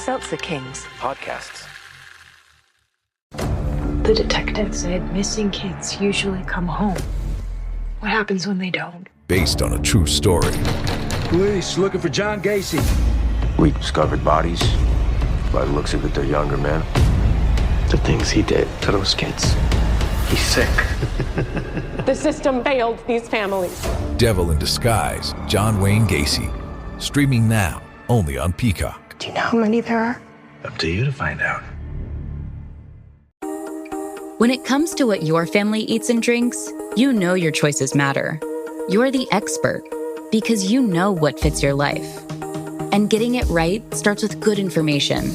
Seltzer Kings. Podcasts. The detective said missing kids usually come home. What happens when they don't? Based on a true story. Police looking for John Gacy. We discovered bodies. By the looks of it, they're younger men. The things he did to those kids. He's sick. The system failed these families. Devil in Disguise, John Wayne Gacy. Streaming now, only on Peacock. Do you know how many there are? Up to you to find out. When it comes to what your family eats and drinks, you know your choices matter. You're the expert because you know what fits your life. And getting it right starts with good information.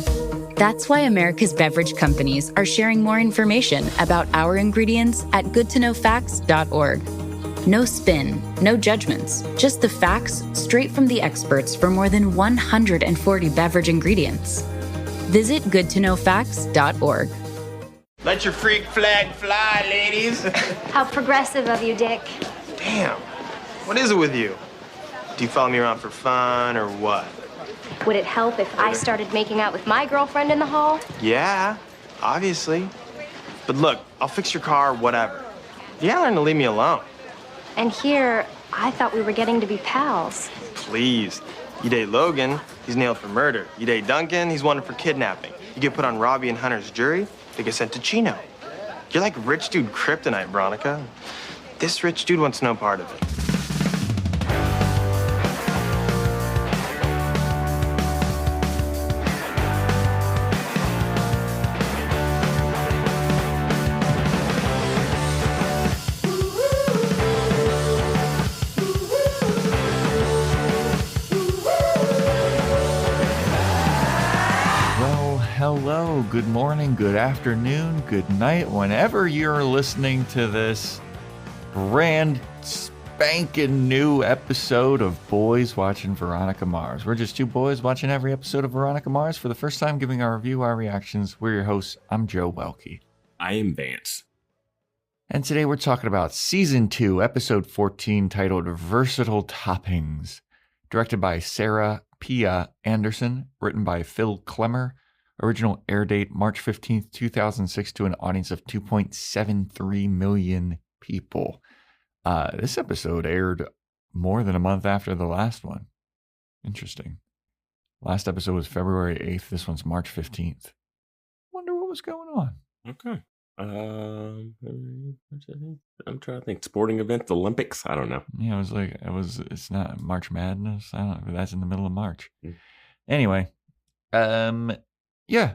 That's why America's beverage companies are sharing more information about our ingredients at goodtoknowfacts.org. No spin, no judgments, just the facts straight from the experts for more than 140 beverage ingredients. Visit goodtoknowfacts.org. Let your freak flag fly, ladies. How progressive of you, Dick. Damn. What is it with you? Do you follow me around for fun or what? Would it help if I started making out with my girlfriend in the hall? Yeah, obviously. But look, I'll fix your car, whatever. You gotta learn to leave me alone. And here, I thought we were getting to be pals. Please. You date Logan, he's nailed for murder. You date Duncan, he's wanted for kidnapping. You get put on Robbie and Hunter's jury, they get sent to Chino. You're like rich dude kryptonite, Veronica. This rich dude wants no part of it. Hello, good morning, good afternoon, good night, whenever you're listening to this brand spanking new episode of Boys Watching Veronica Mars. We're just two boys watching every episode of Veronica Mars for the first time, giving our review, our reactions. We're your hosts. I'm Joe Welke. I am Vance. And today we're talking about Season 2, Episode 14, titled Versatile Toppings, directed by Sarah Pia Anderson, written by Phil Klemmer. Original air date March 15th, 2006 to an audience of 2.73 million people. This episode aired more than a month after the last one. Interesting. Last episode was February 8th. This one's March 15th. Wonder what was going on. Okay. I'm trying to think. Sporting events, Olympics? I don't know. Yeah, it's not March Madness. I don't know. That's in the middle of March. Anyway, yeah,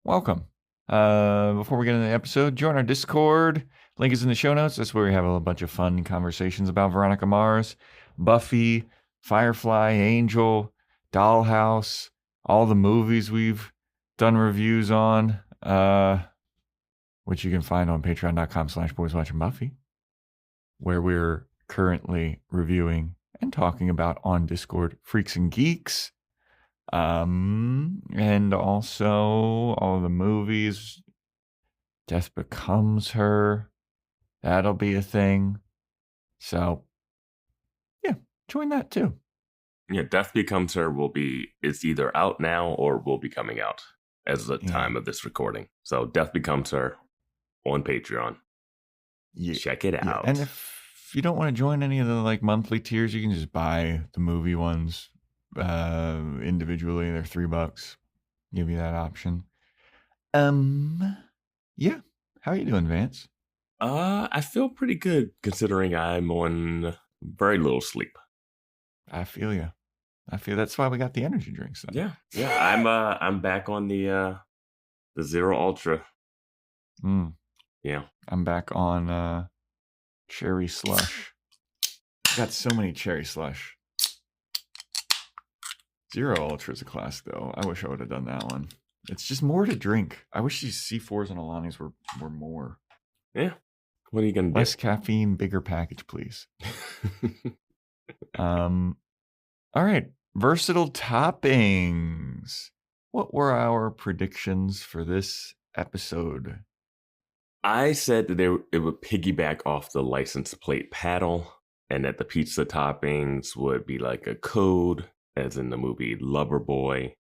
welcome. Before we get into the episode, join our Discord. Link is in the show notes. That's where we have a bunch of fun conversations about Veronica Mars, Buffy, Firefly, Angel, Dollhouse, all the movies we've done reviews on, which you can find on patreon.com/boyswatchingbuffy, where we're currently reviewing and talking about on Discord Freaks and Geeks. And also all of the movies. Death Becomes Her. That'll be a thing. So, yeah, join that too. Yeah, Death Becomes Her is either out now or will be coming out as the time of this recording. So, Death Becomes Her on Patreon. Yeah. Check it out. And if you don't want to join any of the monthly tiers, you can just buy the movie ones individually. They're $3. Give you that option. Yeah. How are you doing, Vance? I feel pretty good considering I'm on very little sleep. I feel you. That's why we got the energy drinks. Then. Yeah. I'm back on the Zero Ultra. Yeah. I'm back on cherry slush. Got so many cherry slush. Zero Ultra is a classic, though. I wish I would have done that one. It's just more to drink. I wish these C4s and Alanis were more. Yeah. What are you going to do? Less caffeine, bigger package, please. All right. Versatile Toppings. What were our predictions for this episode? I said that it would piggyback off the license plate paddle, and that the pizza toppings would be like a code, as in the movie Loverboy.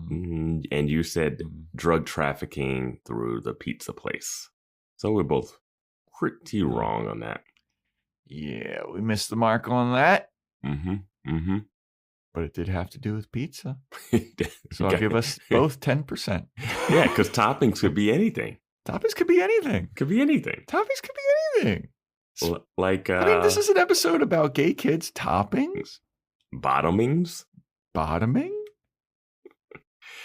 And you said drug trafficking through the pizza place. So we're both pretty wrong on that. Yeah, we missed the mark on that. Mm-hmm. But it did have to do with pizza. So I'll give us both 10%. Yeah, because toppings could be anything. Toppings could be anything. Could be anything. Toppings could be anything. Like, I mean, this is an episode about gay kids. Toppings? Bottomings? Bottoming?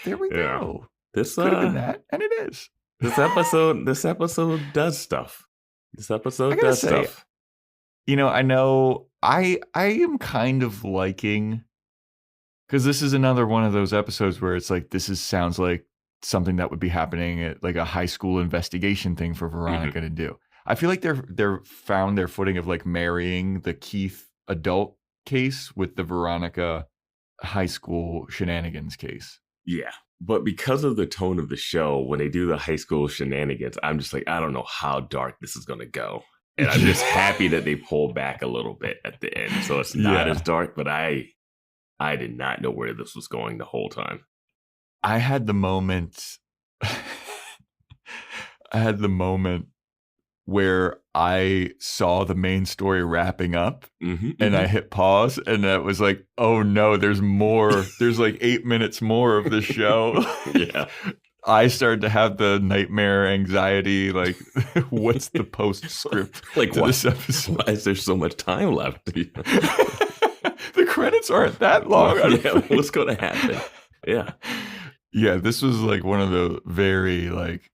There we go. This could have been that, and it is. This episode does stuff. Stuff. You know, I know I am kind of liking, because this is another one of those episodes where it's like, sounds like something that would be happening at like a high school investigation thing for Veronica to do. I feel like they're found their footing of like marrying the Keith adult case with the Veronica high school shenanigans case. Yeah. But because of the tone of the show, when they do the high school shenanigans, I'm just like, I don't know how dark this is going to go. And I'm just happy that they pull back a little bit at the end. So it's not as dark, but I did not know where this was going the whole time. I had the moment where I saw the main story wrapping up and I hit pause, and that was like, oh no, there's more. There's like 8 minutes more of the show. Yeah. I started to have the nightmare anxiety, like, what's the postscript like, to this episode? Why is there so much time left? The credits aren't that long. Yeah, what's going to happen? Yeah. Yeah, this was like one of the very, like,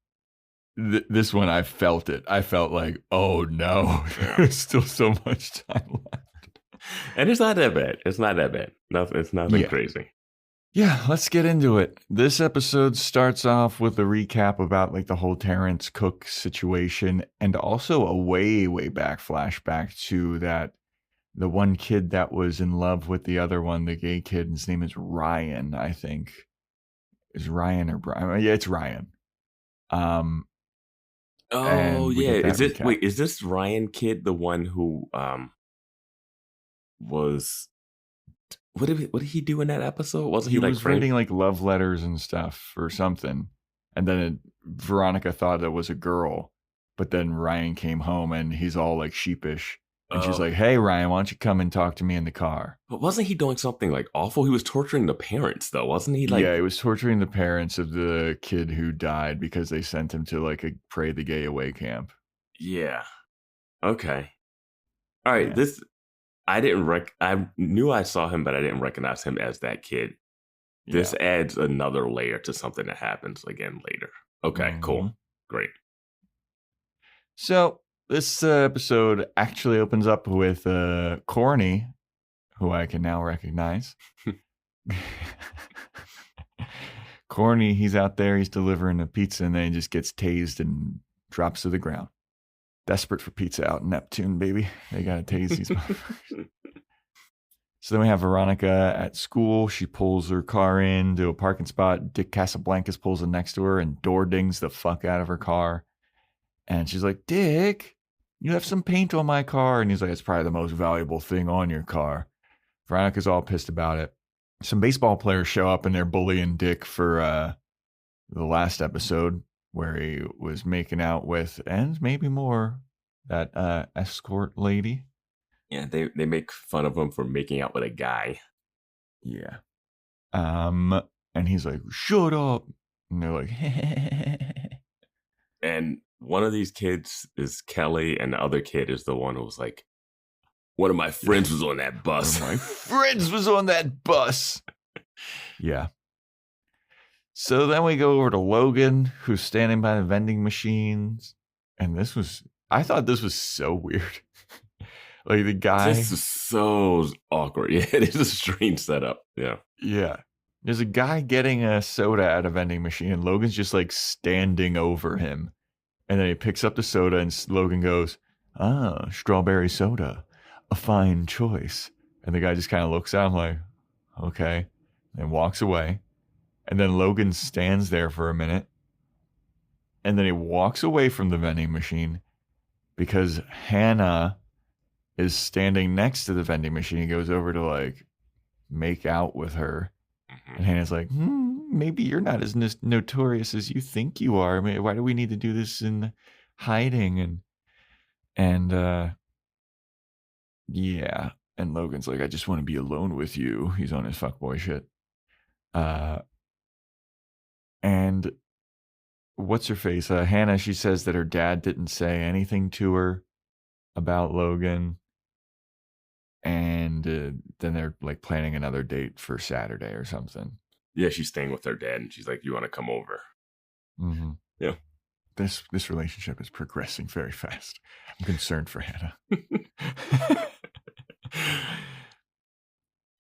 this one I felt it. I felt like, oh no, there's still so much time left. And it's not that bad. It's nothing crazy. Yeah, let's get into it. This episode starts off with a recap about like the whole Terrence Cook situation, and also a way back flashback to the one kid that was in love with the other one, the gay kid. His name is Ryan, I think. Is Ryan or Brian? Yeah, it's Ryan. Oh yeah, is this Ryan kid the one who was? What did he do in that episode? Wasn't he like was writing like love letters and stuff or something, and then Veronica thought it was a girl, but then Ryan came home and he's all like sheepish, and she's like, "Hey Ryan, why don't you come and talk to me in the car?" But wasn't he doing something like awful? He was torturing the parents though, wasn't he? Like, yeah, he was torturing the parents of the kid who died because they sent him to like a Pray the Gay Away camp. Yeah. Okay. All right. Yeah. I knew I saw him, but I didn't recognize him as that kid. This adds another layer to something that happens again later. Okay, cool. Great. So this episode actually opens up with Corny, who I can now recognize. Corny, he's out there, he's delivering a pizza, and then he just gets tased and drops to the ground. Desperate for pizza out in Neptune, baby. They gotta tase these motherfuckers. So then we have Veronica at school. She pulls her car into a parking spot. Dick Casablancas pulls in next to her and door dings the fuck out of her car. And she's like, Dick, you have some paint on my car. And he's like, it's probably the most valuable thing on your car. Veronica's all pissed about it. Some baseball players show up and they're bullying Dick for the last episode, where he was making out with, and maybe more, that escort lady. Yeah, they make fun of him for making out with a guy. Yeah. And he's like, shut up. And they're like, And one of these kids is Kelly, and the other kid is the one who was like, one of my friends was on that bus. One of my friends was on that bus. Yeah. So then we go over to Logan, who's standing by the vending machines. And I thought this was so weird. Like the guy. This is so awkward. Yeah, it is a strange setup. Yeah. Yeah. There's a guy getting a soda at a vending machine, and Logan's just like standing over him. And then he picks up the soda, and Logan goes, strawberry soda, a fine choice. And the guy just kind of looks at him like, okay, and walks away. And then Logan stands there for a minute. And then he walks away from the vending machine because Hannah is standing next to the vending machine. He goes over to like make out with her. And Hannah's like, maybe you're not as notorious as you think you are. I mean, why do we need to do this in hiding? And yeah. And Logan's like, I just want to be alone with you. He's on his fuckboy shit. And what's her face? Hannah, she says that her dad didn't say anything to her about Logan. And then they're like planning another date for Saturday or something. Yeah, she's staying with her dad, and she's like, "You want to come over?" Mm-hmm. Yeah. This relationship is progressing very fast. I'm concerned for Hannah.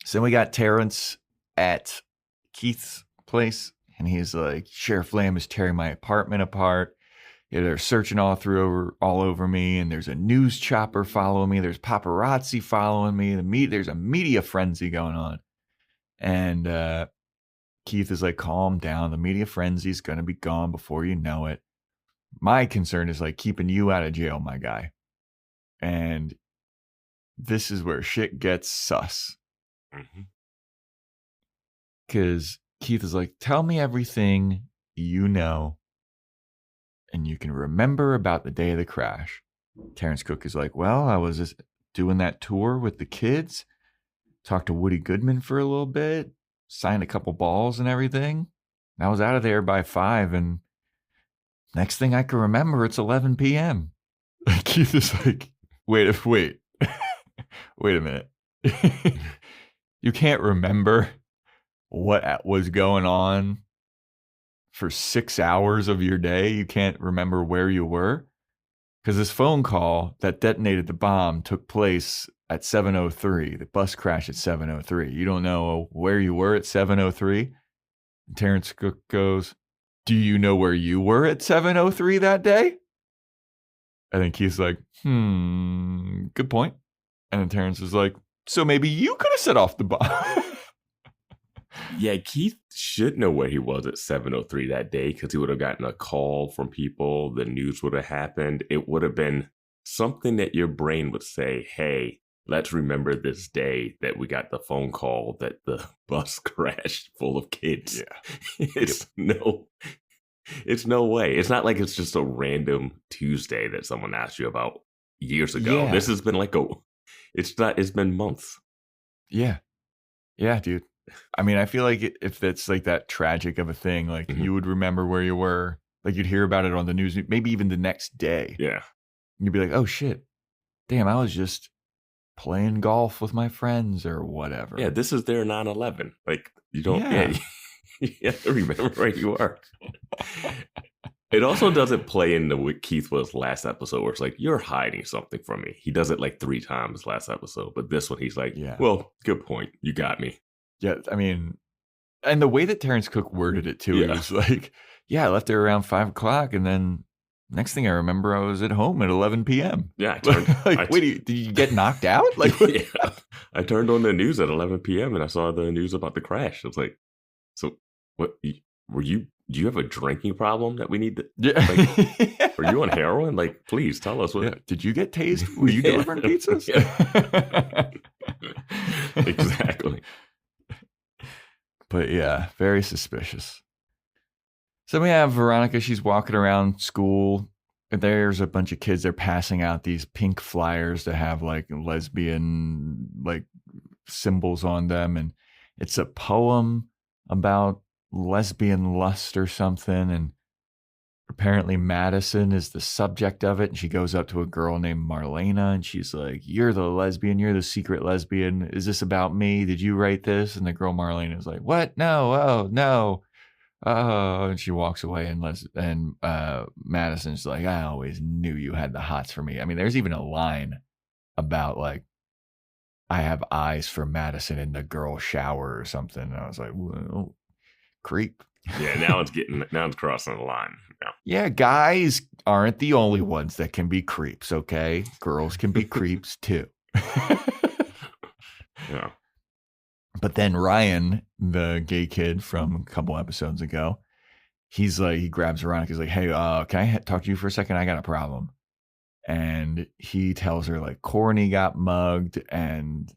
So we got Terrence at Keith's place, and he's like, Sheriff Lamb is tearing my apartment apart. Yeah, they're searching all over me, and there's a news chopper following me. There's paparazzi following me. There's a media frenzy going on. And Keith is like, calm down. The media frenzy's going to be gone before you know it. My concern is like keeping you out of jail, my guy. And this is where shit gets sus. Because Keith is like, tell me everything you know and you can remember about the day of the crash. Terrence Cook is like, well, I was just doing that tour with the kids, talked to Woody Goodman for a little bit, signed a couple balls and everything. I was out of there by 5, and next thing I can remember, it's 11 p.m. Keith is like, wait a minute. You can't remember what was going on for 6 hours of your day? You can't remember where you were? Because this phone call that detonated the bomb took place at 7:03. The bus crashed at 7:03. You don't know where you were at 7:03? Terrence Cook goes, do you know where you were at 7:03 that day? And then Keith's like, good point. And then Terrence is like, so maybe you could have set off the bomb. Yeah, Keith should know where he was at 7:03 that day, because he would have gotten a call from people. The news would have happened. It would have been something that your brain would say, hey, let's remember this day that we got the phone call that the bus crashed full of kids. Yeah. It's no way. It's not like it's just a random Tuesday that someone asked you about years ago. Yeah. This has been like it's been months. Yeah. Yeah, dude. I mean, I feel like if that's like that tragic of a thing, like you would remember where you were, like you'd hear about it on the news, maybe even the next day. Yeah. You'd be like, oh shit, damn, I was just playing golf with my friends or whatever. Yeah, this is their 9/11. Like, you don't, you have to remember where you are. It also doesn't play into what Keith was last episode, where it's like, you're hiding something from me. He does it like 3 times last episode, but this one he's like, well, good point. You got me. Yeah, I mean, and the way that Terrence Cook worded it too, it was like, yeah, I left there around 5 o'clock, and then next thing I remember, I was at home at 11 p.m. Yeah. Wait, did you get knocked out? Like, yeah. I turned on the news at 11 p.m. and I saw the news about the crash. I was like, so what, do you have a drinking problem that we need to, like, are you on heroin? Like, please tell us what. Yeah. Did you get tased? Were you delivering pizzas? Exactly. But yeah, very suspicious. So we have Veronica. She's walking around school. And there's a bunch of kids. They're passing out these pink flyers that have like lesbian like symbols on them. And it's a poem about lesbian lust or something. And apparently Madison is the subject of it. And she goes up to a girl named Marlena. And she's like, you're the lesbian. You're the secret lesbian. Is this about me? Did you write this? And the girl Marlena is like, what? No. Oh, no. Oh, and she walks away, and Madison's like, I always knew you had the hots for me. I mean, there's even a line about like, I have eyes for Madison in the girl shower or something. And I was like, well, creep. Yeah, now it's crossing the line. Yeah, guys aren't the only ones that can be creeps, okay? Girls can be creeps too. Yeah. But then Ryan, the gay kid from a couple episodes ago, he's like, he grabs Veronica. He's like, hey, can I talk to you for a second? I got a problem. And he tells her like Corny got mugged, and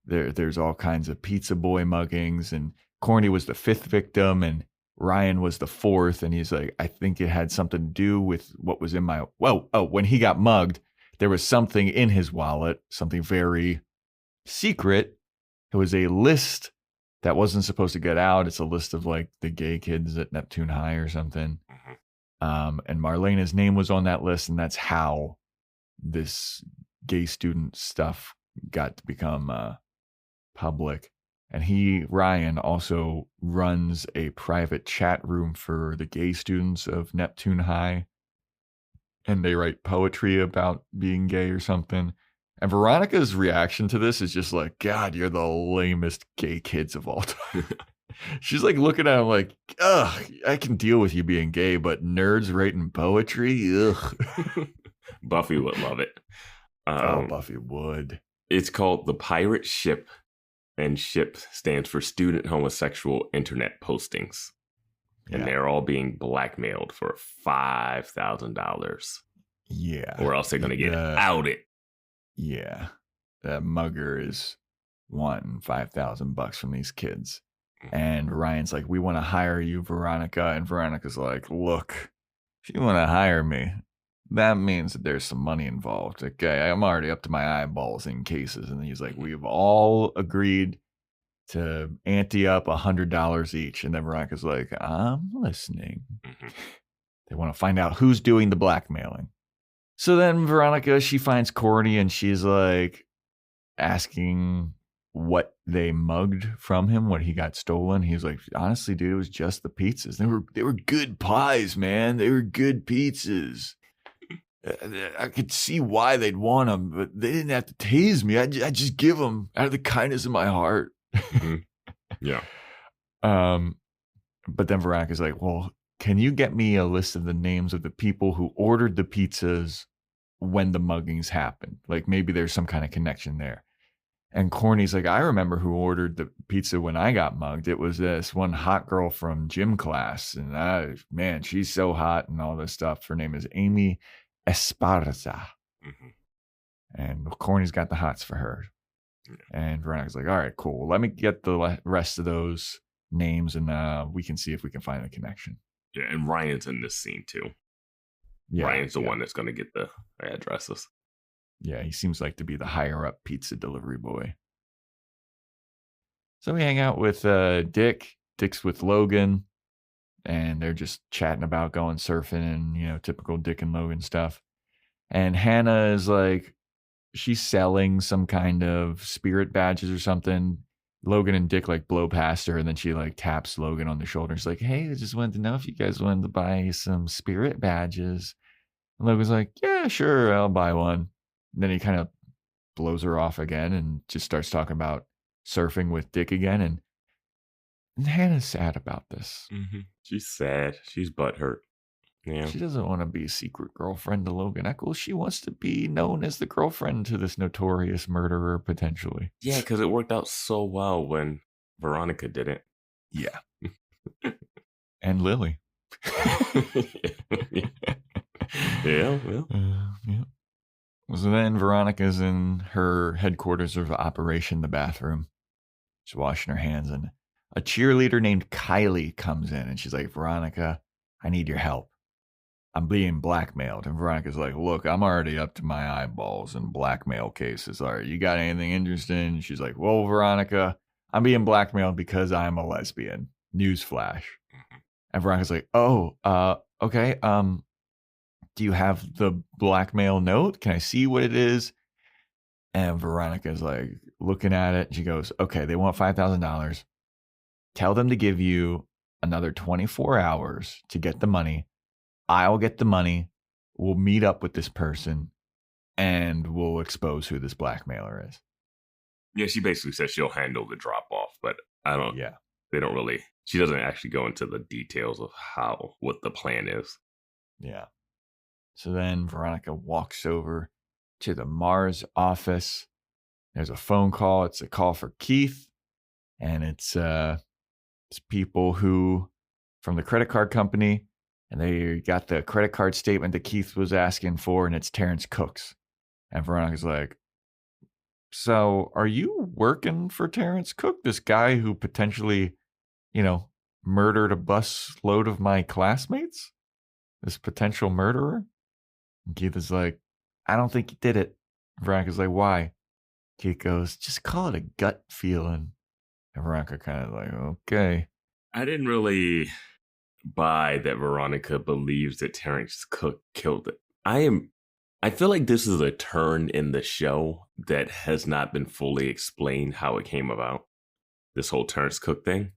there's all kinds of pizza boy muggings. And Corny was the 5th victim. And Ryan was the fourth, and he's like, I think it had something to do with what was in my, when he got mugged, there was something in his wallet, something very secret. It was a list that wasn't supposed to get out. It's a list of like the gay kids at Neptune High or something. And Marlena's name was on that list, and that's how this gay student stuff got to become public. And Ryan, also runs a private chat room for the gay students of Neptune High. And they write poetry about being gay or something. And Veronica's reaction to this is just like, God, you're the lamest gay kids of all time. She's like looking at him like, ugh, I can deal with you being gay, but nerds writing poetry? Ugh. Buffy would love it. Buffy would. It's called The Pirate Ship. And SHIP stands for Student Homosexual Internet Postings. And they're all being blackmailed for $5,000. Yeah. Or else they're going to get outed. Yeah. That mugger is wanting $5,000 from these kids. And Ryan's like, we want to hire you, Veronica. And Veronica's like, look, if you want to hire me, that means that there's some money involved. Okay, I'm already up to my eyeballs in cases. And he's like, we've all agreed to ante up $100 each. And then Veronica's like, I'm listening. They want to find out who's doing the blackmailing. So then Veronica, she finds Courtney, and she's like asking what they mugged from him, what he got stolen. He's like, honestly, dude, it was just the pizzas. They were good pies, man. They were good pizzas. I could see why they'd want them, but they didn't have to tase me. I just give them out of the kindness of my heart. Yeah. But then Veronica's like, well, can you get me a list of the names of the people who ordered the pizzas when the muggings happened? Like maybe there's some kind of connection there. And Corny's like, I remember who ordered the pizza when I got mugged. It was this one hot girl from gym class. And man, she's so hot and all this stuff. Her name is Amy Esparza. And Corny's got the hots for her. And Veronica's like, all right, cool. Let me get the rest of those names, and we can see if we can find a connection. Yeah, and Ryan's in this scene too. Yeah, Ryan's the one that's going to get the addresses. Yeah, he seems like to be the higher up pizza delivery boy. So we hang out with Dick. Dick's with Logan, and they're just chatting about going surfing and, typical Dick and Logan stuff. And Hannah is like, she's selling some kind of spirit badges or something. Logan and Dick like blow past her, and then she like taps Logan on the shoulder. She's like, hey, I just wanted to know if you guys wanted to buy some spirit badges. And Logan's like, yeah, sure, I'll buy one. And then he kind of blows her off again and just starts talking about surfing with Dick again. And Hannah's sad about this. She's sad. She's butthurt. Yeah. She doesn't want to be a secret girlfriend to Logan Eckel. She wants to be known as the girlfriend to this notorious murderer, potentially. Yeah, because it worked out so well when Veronica didn't. Yeah. And Lily. Yeah. So then Veronica's in her headquarters of operation, the bathroom. She's washing her hands, and a cheerleader named Kylie comes in, and she's like, Veronica, I need your help. I'm being blackmailed. And Veronica's like, look, I'm already up to my eyeballs in blackmail cases. All right, you got anything interesting? And she's like, well, Veronica, I'm being blackmailed because I'm a lesbian. Newsflash. And Veronica's like, okay. Do you have the blackmail note? Can I see what it is? And Veronica's like looking at it. And she goes, okay, they want $5,000. Tell them to give you another 24 hours to get the money. I'll get the money. We'll meet up with this person and we'll expose who this blackmailer is. Yeah, she basically says she'll handle the drop off, but they don't really, she doesn't actually go into the details of what the plan is. Yeah. So then Veronica walks over to the Mars office. There's a phone call. It's a call for Keith. And it's people who from the credit card company. And they got the credit card statement that Keith was asking for, and it's Terrence Cook's. And Veronica's like, so are you working for Terrence Cook, this guy who potentially, murdered a bus load of my classmates? This potential murderer? And Keith is like, I don't think he did it. Veronica's like, why? Keith goes, just call it a gut feeling. And Veronica kind of like, okay. I didn't really buy that Veronica believes that Terrence Cook killed it. I feel like this is a turn in the show that has not been fully explained how it came about. This whole Terrence Cook thing.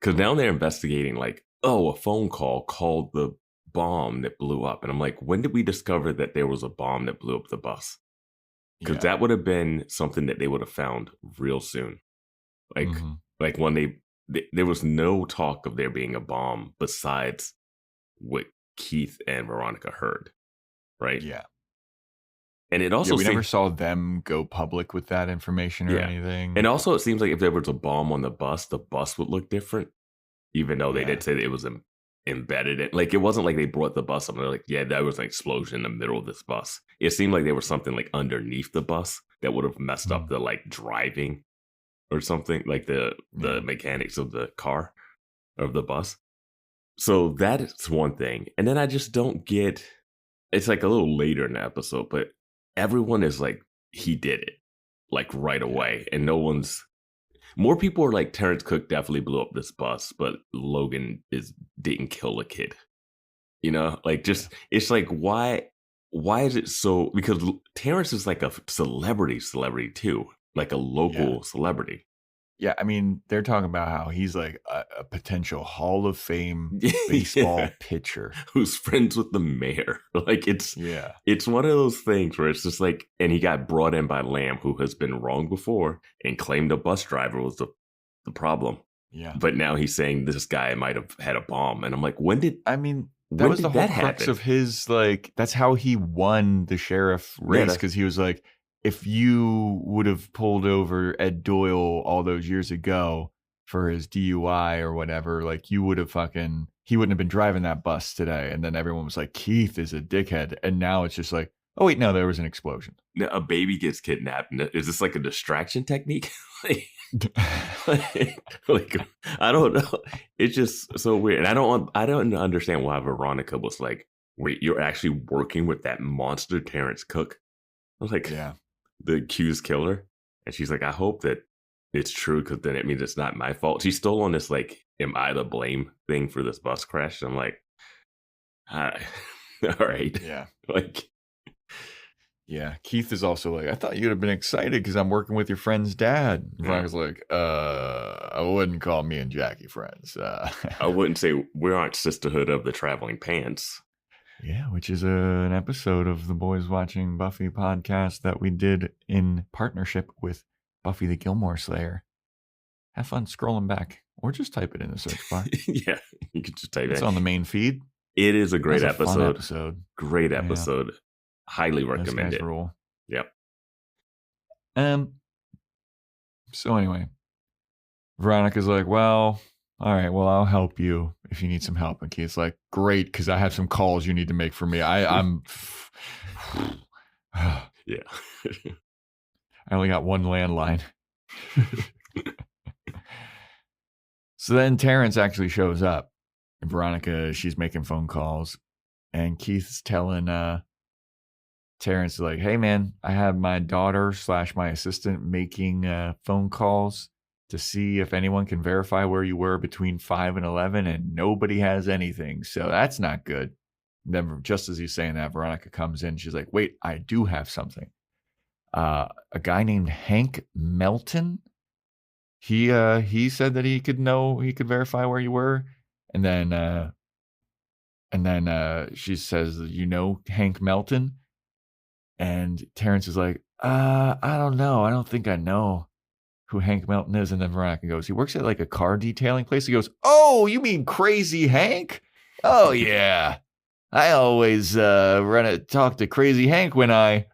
Because now they're investigating like, a phone call called the bomb that blew up. And I'm like, when did we discover that there was a bomb that blew up the bus? Because that would have been something that they would have found real soon. Like, like when there was no talk of there being a bomb besides what Keith and Veronica heard. Right? Yeah. And it also we never saw them go public with that information or anything. And also, it seems like if there was a bomb on the bus would look different, even though they did say that it was embedded in. Like, it wasn't like they brought the bus up and they're like, yeah, there was an explosion in the middle of this bus. It seemed like there was something like underneath the bus that would have messed up the like driving or something, like the mechanics of the car, of the bus. So that is one thing. And then I just don't get, it's like a little later in the episode, but everyone is like, he did it, like right away. And more people are like, Terrence Cook definitely blew up this bus, but Logan didn't kill a kid. You know, like just, it's like, why is it so, because Terrence is like a celebrity too, like a local celebrity. Yeah, I mean, they're talking about how he's like a potential Hall of Fame baseball pitcher who's friends with the mayor. Like it's one of those things where it's just like, and he got brought in by Lamb, who has been wrong before and claimed a bus driver was the problem. Yeah, but now he's saying this guy might have had a bomb, and I'm like, that was the whole crux of his, like, that's how he won the sheriff race, because he was like, if you would have pulled over Ed Doyle all those years ago for his DUI or whatever, like he wouldn't have been driving that bus today. And then everyone was like, Keith is a dickhead. And now it's just like, oh wait, no, there was an explosion. A baby gets kidnapped. Is this like a distraction technique? like, I don't know. It's just so weird. And I don't understand why Veronica was like, wait, you're actually working with that monster Terrence Cook? I was like, the accused killer. And she's like, I hope that it's true, because then it means it's not my fault. She's still on this like, am I the blame thing for this bus crash? And I'm like, all right. Yeah. Like, yeah. Keith is also like, I thought you'd have been excited because I'm working with your friend's dad. Veronica's like, I wouldn't call me and Jackie friends. I wouldn't say we aren't sisterhood of the traveling pants. Yeah, which is an episode of the Boys Watching Buffy podcast that we did in partnership with Buffy the Gilmore Slayer. Have fun scrolling back, or just type it in the search bar. Yeah, you can just type it. It's on the main feed. It is a great episode. Great episode. Yeah. Highly recommend it. Rule. Yep. So anyway, Veronica's like, well, all right, well, I'll help you if you need some help. And Keith's like, great, because I have some calls you need to make for me. I'm yeah. I only got one landline. So then Terrence actually shows up. And Veronica, she's making phone calls. And Keith's telling Terrence, like, hey, man, I have my daughter / my assistant making phone calls to see if anyone can verify where you were between 5 and 11, and nobody has anything. So that's not good. And then just as he's saying that, Veronica comes in. She's like, wait, I do have something. A guy named Hank Melton. He said that he could verify where you were. And then she says, you know Hank Melton? And Terrence is like, I don't know. I don't think I know who Hank Melton is. And then Veronica goes, he works at like a car detailing place. He goes, oh, you mean Crazy Hank? Oh, yeah. I always talk to Crazy Hank when I...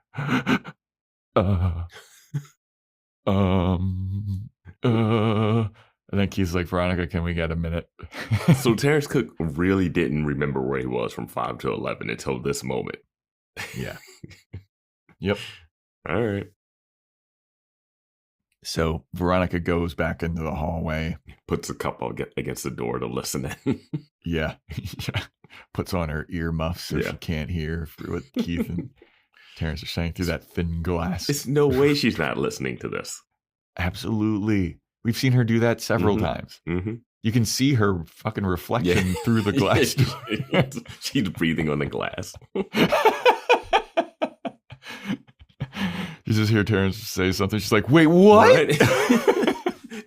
And then Keith's like, Veronica, can we get a minute? So Terrence Cook really didn't remember where he was from 5 to 11 until this moment. Yeah. Yep. All right. So Veronica goes back into the hallway. Puts a cup against the door to listen in. Yeah. Puts on her earmuffs so she can't hear what Keith and Terrence are saying through that thin glass. There's no way she's not listening to this. Absolutely. We've seen her do that several times. Mm-hmm. You can see her fucking reflection through the glass. She's breathing on the glass. You just hear Terrence say something. She's like, wait, what?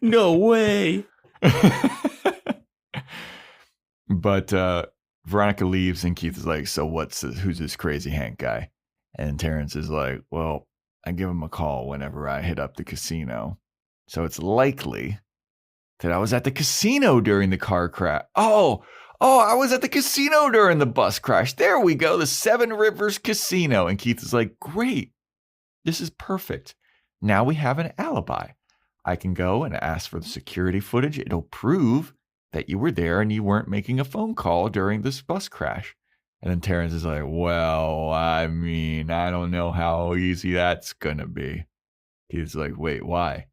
No way. But Veronica leaves and Keith is like, so who's this crazy Hank guy? And Terrence is like, well, I give him a call whenever I hit up the casino. So it's likely that I was at the casino during the car crash. Oh, I was at the casino during the bus crash. There we go. The Seven Rivers Casino. And Keith is like, great. This is perfect. Now we have an alibi. I can go and ask for the security footage. It'll prove that you were there and you weren't making a phone call during this bus crash. And then Terrence is like, well, I mean, I don't know how easy that's going to be. He's like, wait, why?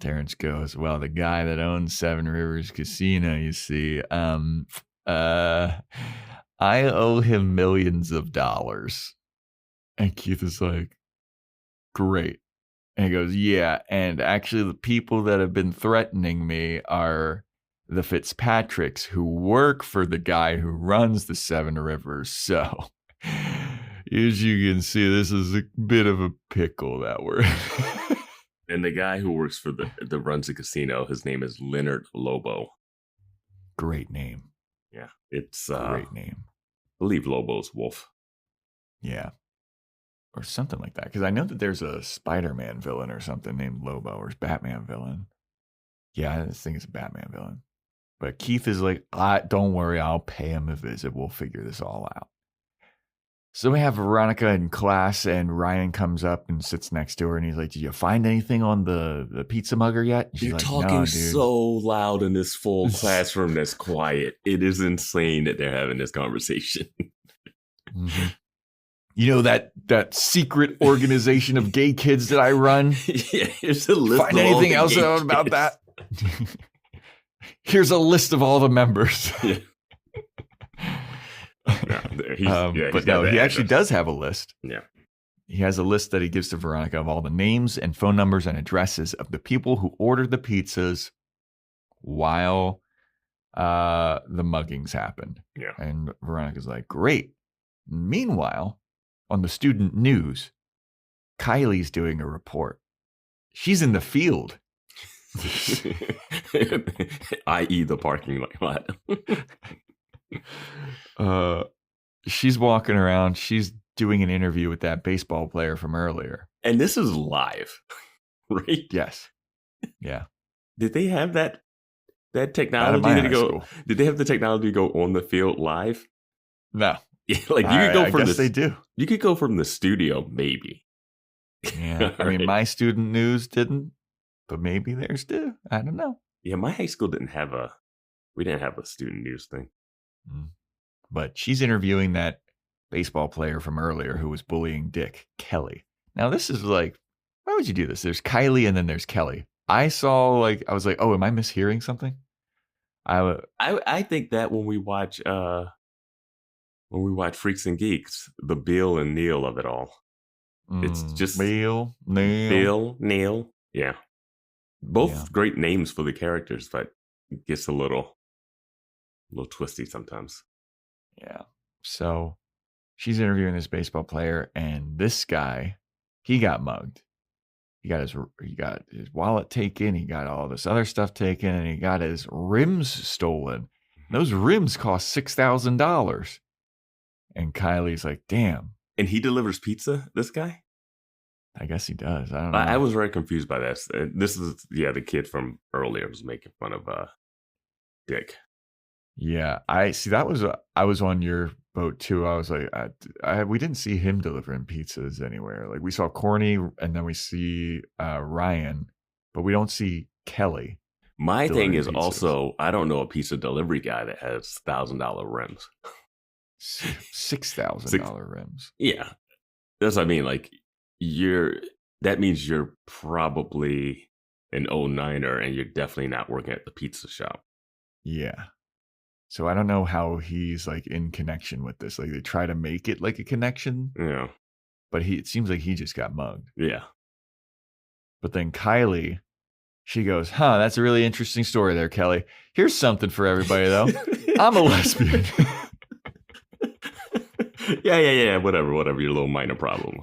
Terrence goes, well, the guy that owns Seven Rivers Casino, you see, I owe him millions of dollars. And Keith is like, great. And he goes, yeah, and actually the people that have been threatening me are the Fitzpatricks who work for the guy who runs the Seven Rivers. So, as you can see, this is a bit of a pickle that we're in. And the guy who works for the runs the casino, his name is Leonard Lobo. Great name. Yeah, it's great name. I believe Lobo's wolf. Yeah. Or something like that. Because I know that there's a Spider-Man villain or something named Lobo, or Batman villain. Yeah, I think it's a Batman villain. But Keith is like, don't worry, I'll pay him a visit. We'll figure this all out. So we have Veronica in class, and Ryan comes up and sits next to her, and he's like, did you find anything on the pizza mugger yet? And she's You're like, talking no, so loud in this full classroom that's quiet. It is insane that they're having this conversation. Mm-hmm. You know that secret organization of gay kids that I run? Yeah, here's a list. Find anything else out about that? Here's a list of all the members. Yeah. He actually does have a list. Yeah. He has a list that he gives to Veronica of all the names and phone numbers and addresses of the people who ordered the pizzas while the muggings happened. Yeah. And Veronica's like, great. Meanwhile, on the student news, Kylie's doing a report. She's in the field. I.e. the parking lot. She's walking around. She's doing an interview with that baseball player from earlier. And this is live, right? Yes. Yeah. Did they have that technology to go? School. Did they have the technology to go on the field live? No. Yeah, like you could go from they do. You could go from the studio, maybe. Yeah. I mean, my student news didn't, but maybe theirs do. I don't know. Yeah, my high school didn't have a student news thing. But she's interviewing that baseball player from earlier who was bullying Dick, Kelly. Now, this is like, why would you do this? There's Kylie and then there's Kelly. I was like, oh, am I mishearing something? I think that when we watch Freaks and Geeks, the Bill and Neil of it all. It's just Bill, Neil. Yeah. Both great names for the characters, but it gets a little twisty sometimes. Yeah. So she's interviewing this baseball player, and this guy, he got mugged. He got his wallet taken. He got all this other stuff taken, and he got his rims stolen. Those rims cost $6,000. And Kylie's like, damn. And he delivers pizza, this guy? I guess he does. I don't know. I was very confused by this. This is, the kid from earlier was making fun of Dick. Yeah, I was on your boat too. I was like, we didn't see him delivering pizzas anywhere. Like we saw Corny, and then we see Ryan, but we don't see Kelly. My thing is pizzas. Also, I don't know a pizza delivery guy that has $1,000 rims. $6,000 rims. Yeah, that's what I mean. Like that means you're probably an 09er, and you're definitely not working at the pizza shop. Yeah. So I don't know how he's like in connection with this. Like they try to make it like a connection. Yeah. But it seems like he just got mugged. Yeah. But then Kylie, she goes, that's a really interesting story there, Kelly. Here's something for everybody, though. I'm a lesbian. Yeah. Whatever. Your little minor problem.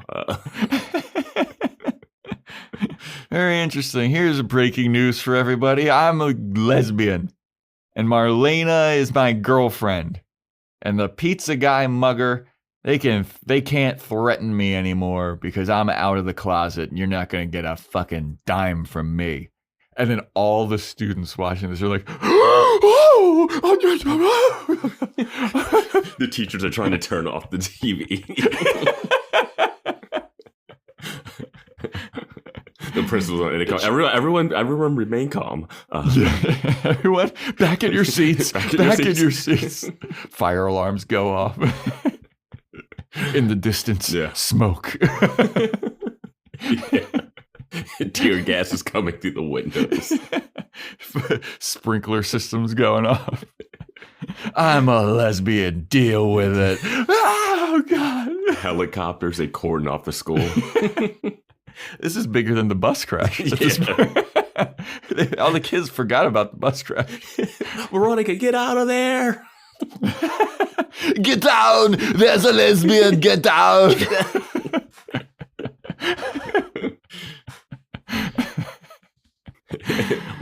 Very interesting. Here's a breaking news for everybody. I'm a lesbian. And Marlena is my girlfriend. And the pizza guy mugger, they can't threaten me anymore because I'm out of the closet and you're not going to get a fucking dime from me. And then all the students watching this are like, the teachers are trying to turn off the TV. The principal's on it. Everyone remain calm. Everyone, back in your seats. Back in your seats. Fire alarms go off. In the distance, smoke. Tear gas is coming through the windows. Sprinkler systems going off. I'm a lesbian. Deal with it. Oh, God. Helicopters, they cordon off the school. This is bigger than the bus crash. All the kids forgot about the bus crash. Veronica, get out of there. Get down. There's a lesbian. Get down.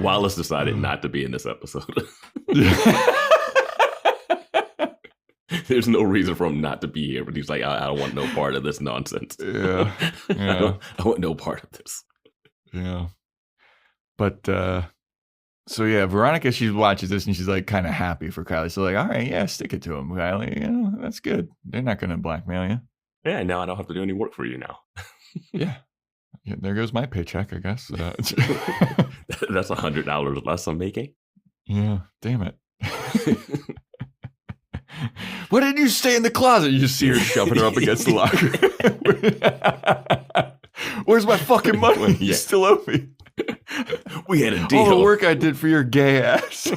Wallace decided not to be in this episode. There's no reason for him not to be here, but he's like, I don't want no part of this nonsense. Yeah. I want no part of this. Yeah. But, so yeah, Veronica, she watches this and she's like kind of happy for Kylie. So like, all right, yeah, stick it to him, Kylie. That's good. They're not going to blackmail you. Yeah, now I don't have to do any work for you now. Yeah, there goes my paycheck, I guess. That's $100 less I'm making. Yeah, damn it. Why didn't you stay in the closet? You just see her shoving her up against the locker. Where's my fucking money? You still owe me. We had a deal. All the work I did for your gay ass.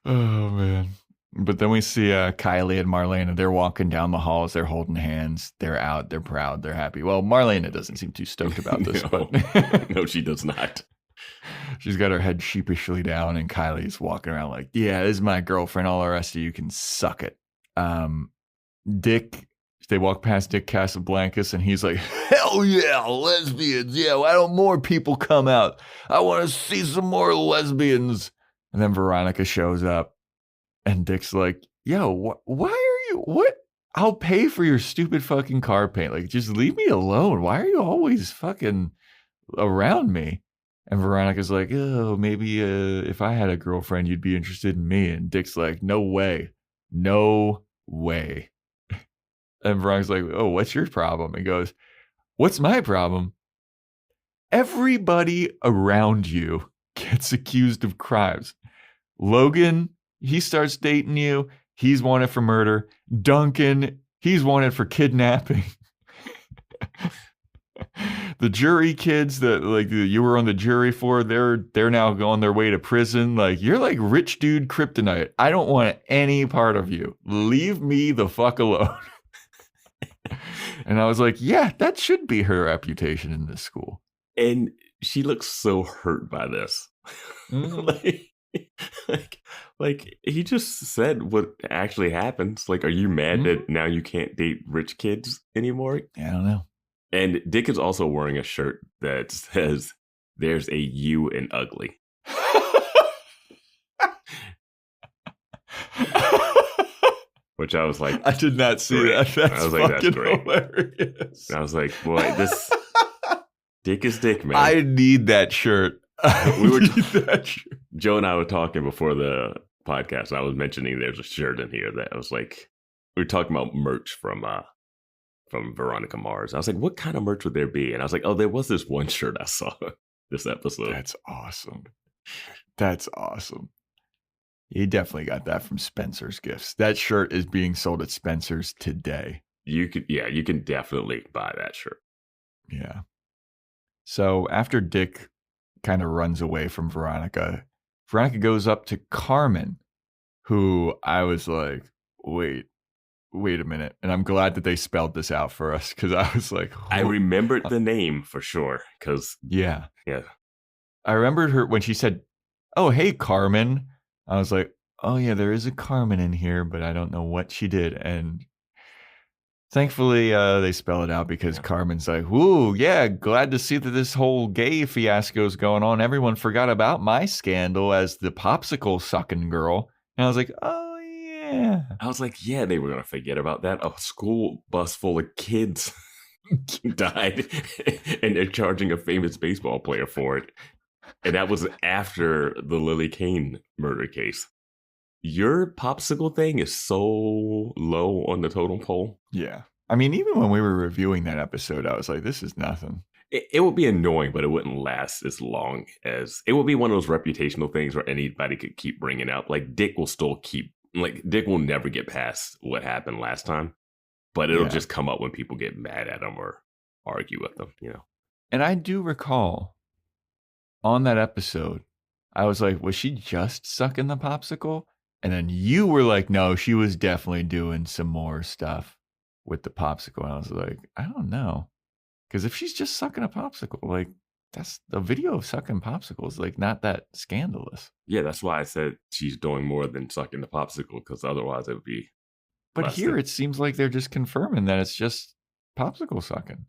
Oh, man. But then we see Kylie and Marlena. They're walking down the halls. They're holding hands. They're out. They're proud. They're happy. Well, Marlena doesn't seem too stoked about this. No, she does not. She's got her head sheepishly down, and Kylie's walking around like, yeah, this is my girlfriend. All the rest of you can suck it. Dick, they walk past Dick Casablancas, and he's like, hell yeah, lesbians. Yeah, why don't more people come out? I want to see some more lesbians. And then Veronica shows up, and Dick's like, yo, why are you, what? I'll pay for your stupid fucking car paint. Like, just leave me alone. Why are you always fucking around me? And Veronica's like, oh, maybe if I had a girlfriend, you'd be interested in me. And Dick's like, no way. No way. And Veronica's like, oh, what's your problem? And goes, what's my problem? Everybody around you gets accused of crimes. Logan, he starts dating you. He's wanted for murder. Duncan, he's wanted for kidnapping. The jury kids that like you were on the jury for, they're now on their way to prison. Like, you're like rich dude kryptonite. I don't want any part of you. Leave me the fuck alone. And I was like, yeah, that should be her reputation in this school. And she looks so hurt by this. like he just said what actually happens. Like, are you mad that now you can't date rich kids anymore? I don't know. And Dick is also wearing a shirt that says, there's a U in ugly. Which I was like, I did not see that. That's I was like, fucking that's great. Hilarious. And I was like, boy, this Dick is Dick, man. I need that shirt. That shirt. Joe and I were talking before the podcast. And I was mentioning there's a shirt in here that I was like, we were talking about merch from Veronica Mars. I was like, what kind of merch would there be? And I was like, oh, there was this one shirt I saw this episode. That's awesome. That's awesome. He definitely got that from Spencer's Gifts. That shirt is being sold at Spencer's today. You can definitely buy that shirt. Yeah. So after Dick kind of runs away from Veronica, Veronica goes up to Carmen, who I was like, wait a minute. And I'm glad that they spelled this out for us because I was like, I remembered the name for sure. Because yeah. I remembered her when she said, "Oh, hey, Carmen." I was like, oh yeah, there is a Carmen in here, but I don't know what she did. And thankfully, they spell it out because Carmen's like, "Woo, yeah, glad to see that this whole gay fiasco is going on. Everyone forgot about my scandal as the popsicle sucking girl." And I was like, oh yeah. I was like, yeah, they were going to forget about that. A school bus full of kids died, and they're charging a famous baseball player for it. And that was after the Lily Kane murder case. Your popsicle thing is so low on the totem pole. Yeah. I mean, even when we were reviewing that episode, I was like, this is nothing. It would be annoying, but it wouldn't last as long as... It would be one of those reputational things where anybody could keep bringing up. Like, Dick will still keep... Like, Dick will never get past what happened last time. But it'll just come up when people get mad at him or argue with them, you know? And I do recall on that episode, I was like, was she just sucking the popsicle? And then you were like, no, she was definitely doing some more stuff with the popsicle. And I was like, I don't know. Because if she's just sucking a popsicle, like, that's the video of sucking popsicles, like, not that scandalous. Yeah, that's why I said she's doing more than sucking the popsicle, because otherwise it would be... But here it seems like they're just confirming that it's just popsicle sucking.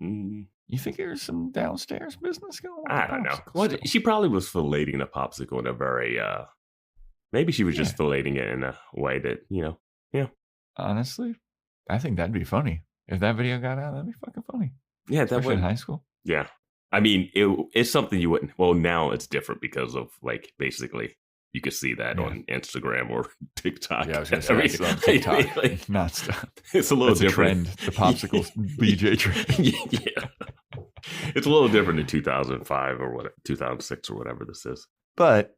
Mm. You think there's some downstairs business going on? I don't know. What she probably was filleting the popsicle in a very... Maybe she was just filleting it in a way that, you know, Honestly, I think that'd be funny. If that video got out, that'd be fucking funny. Yeah, that would. In high school. Yeah. I mean, it's something you wouldn't... Well, now it's different because of, like, basically, you could see that on Instagram or TikTok. Yeah, I was going to say, it's on TikTok. Like, not stuff. It's a little A different. trend, the popsicle BJ trend. Yeah. It's a little different in 2005 or whatever, 2006 or whatever this is. But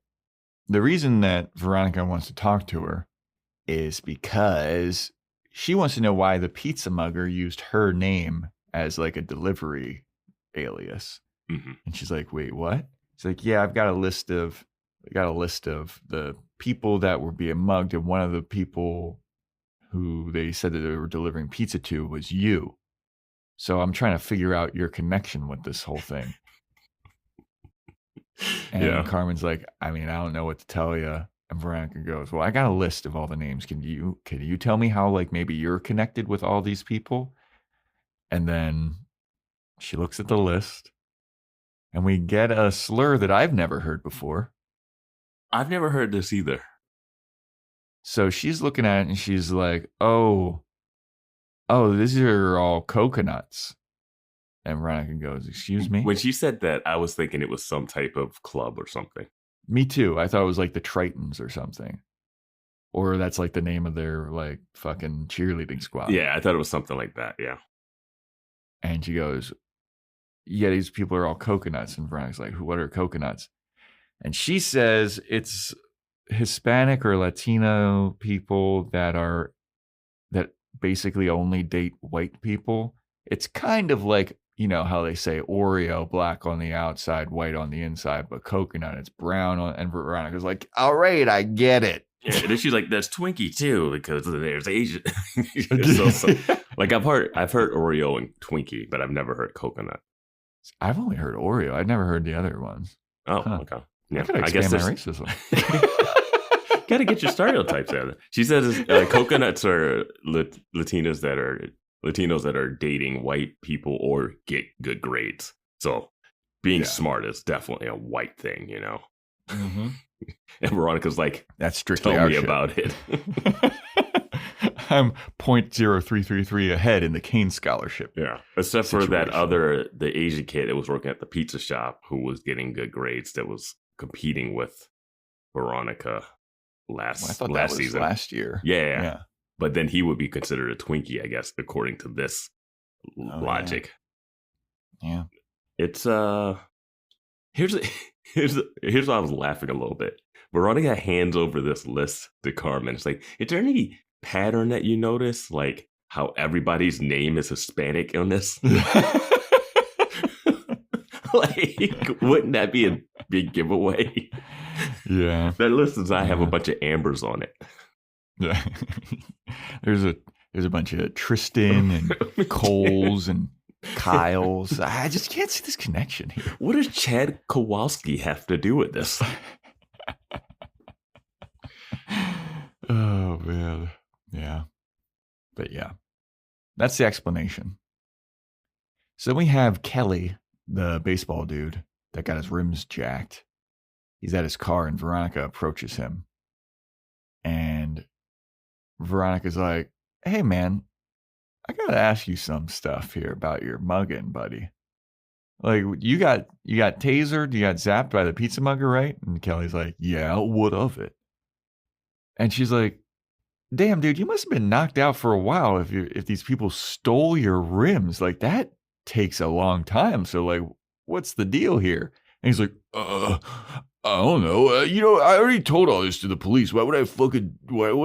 the reason that Veronica wants to talk to her is because she wants to know why the pizza mugger used her name as like a delivery alias. Mm-hmm. And she's like, wait, what? She's like, yeah, I've got a list of the people that were being mugged. And one of the people who they said that they were delivering pizza to was you. So I'm trying to figure out your connection with this whole thing. And Carmen's like, I mean, I don't know what to tell you. And Veronica goes, well, I got a list of all the names. Can you tell me how, like, maybe you're connected with all these people? And then she looks at the list and we get a slur that I've never heard before. I've never heard this either. So she's looking at it and she's like, oh, these are all coconuts. And Veronica goes, excuse me? When she said that, I was thinking it was some type of club or something. Me too. I thought it was like the Tritons or something. Or that's like the name of their like fucking cheerleading squad. Yeah, I thought it was something like that. Yeah. And she goes, yeah, these people are all coconuts. And Veronica's like, what are coconuts? And she says it's Hispanic or Latino people that basically only date white people. It's kind of like, you know, how they say Oreo, black on the outside, white on the inside, but coconut, it's brown on, and Veronica's like, all right, I get it. Yeah, and then she's like, there's Twinkie too, because there's Asian. so, like I've heard Oreo and Twinkie, but I've never heard coconut. I've only heard Oreo. I've never heard the other ones. Oh, okay. Yeah, I guess my racism. Got to get your stereotypes out. She says coconuts are Latinos that are dating white people or get good grades. So being smart is definitely a white thing, you know. Mm-hmm. And Veronica's like, that's strictly tell our me shit. about it. I'm 0.0333 ahead in the Kane scholarship. Yeah, except for the Asian kid that was working at the pizza shop who was getting good grades that was competing with Veronica last season. Last year. Yeah. But then he would be considered a Twinkie, I guess, according to this logic. Yeah. It's here's why I was laughing a little bit. Veronica hands over this list to Carmen. It's like, is there any pattern that you notice? Like how everybody's name is Hispanic on this? Like, wouldn't that be a big giveaway? Yeah. That list does not have a bunch of Ambers on it. Yeah. There's a bunch of Tristan and Coles and Kyles. I just can't see this connection here. What does Chad Kowalski have to do with this? Oh, man. Yeah. But yeah, that's the explanation. So we have Kelly, the baseball dude that got his rims jacked. He's at his car and Veronica approaches him. And Veronica's like, hey, man, I got to ask you some stuff here about your mugging, buddy. Like, you got tasered, you got zapped by the pizza mugger, right? And Kelly's like, yeah, what of it? And she's like, damn, dude, you must have been knocked out for a while if these people stole your rims. Like, that takes a long time. So, like, what's the deal here? And he's like, I don't know. I already told all this to the police. Why would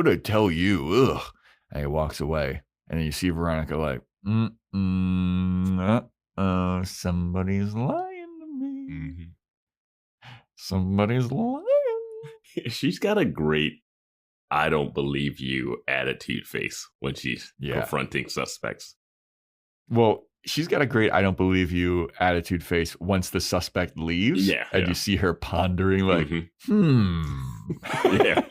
I tell you? Ugh. And he walks away. And then you see Veronica like, somebody's lying to me. Mm-hmm. Somebody's lying. She's got a great I don't believe you attitude face when she's confronting suspects. Well, she's got a great I don't believe you attitude face once the suspect leaves. Yeah. And you see her pondering like, Yeah.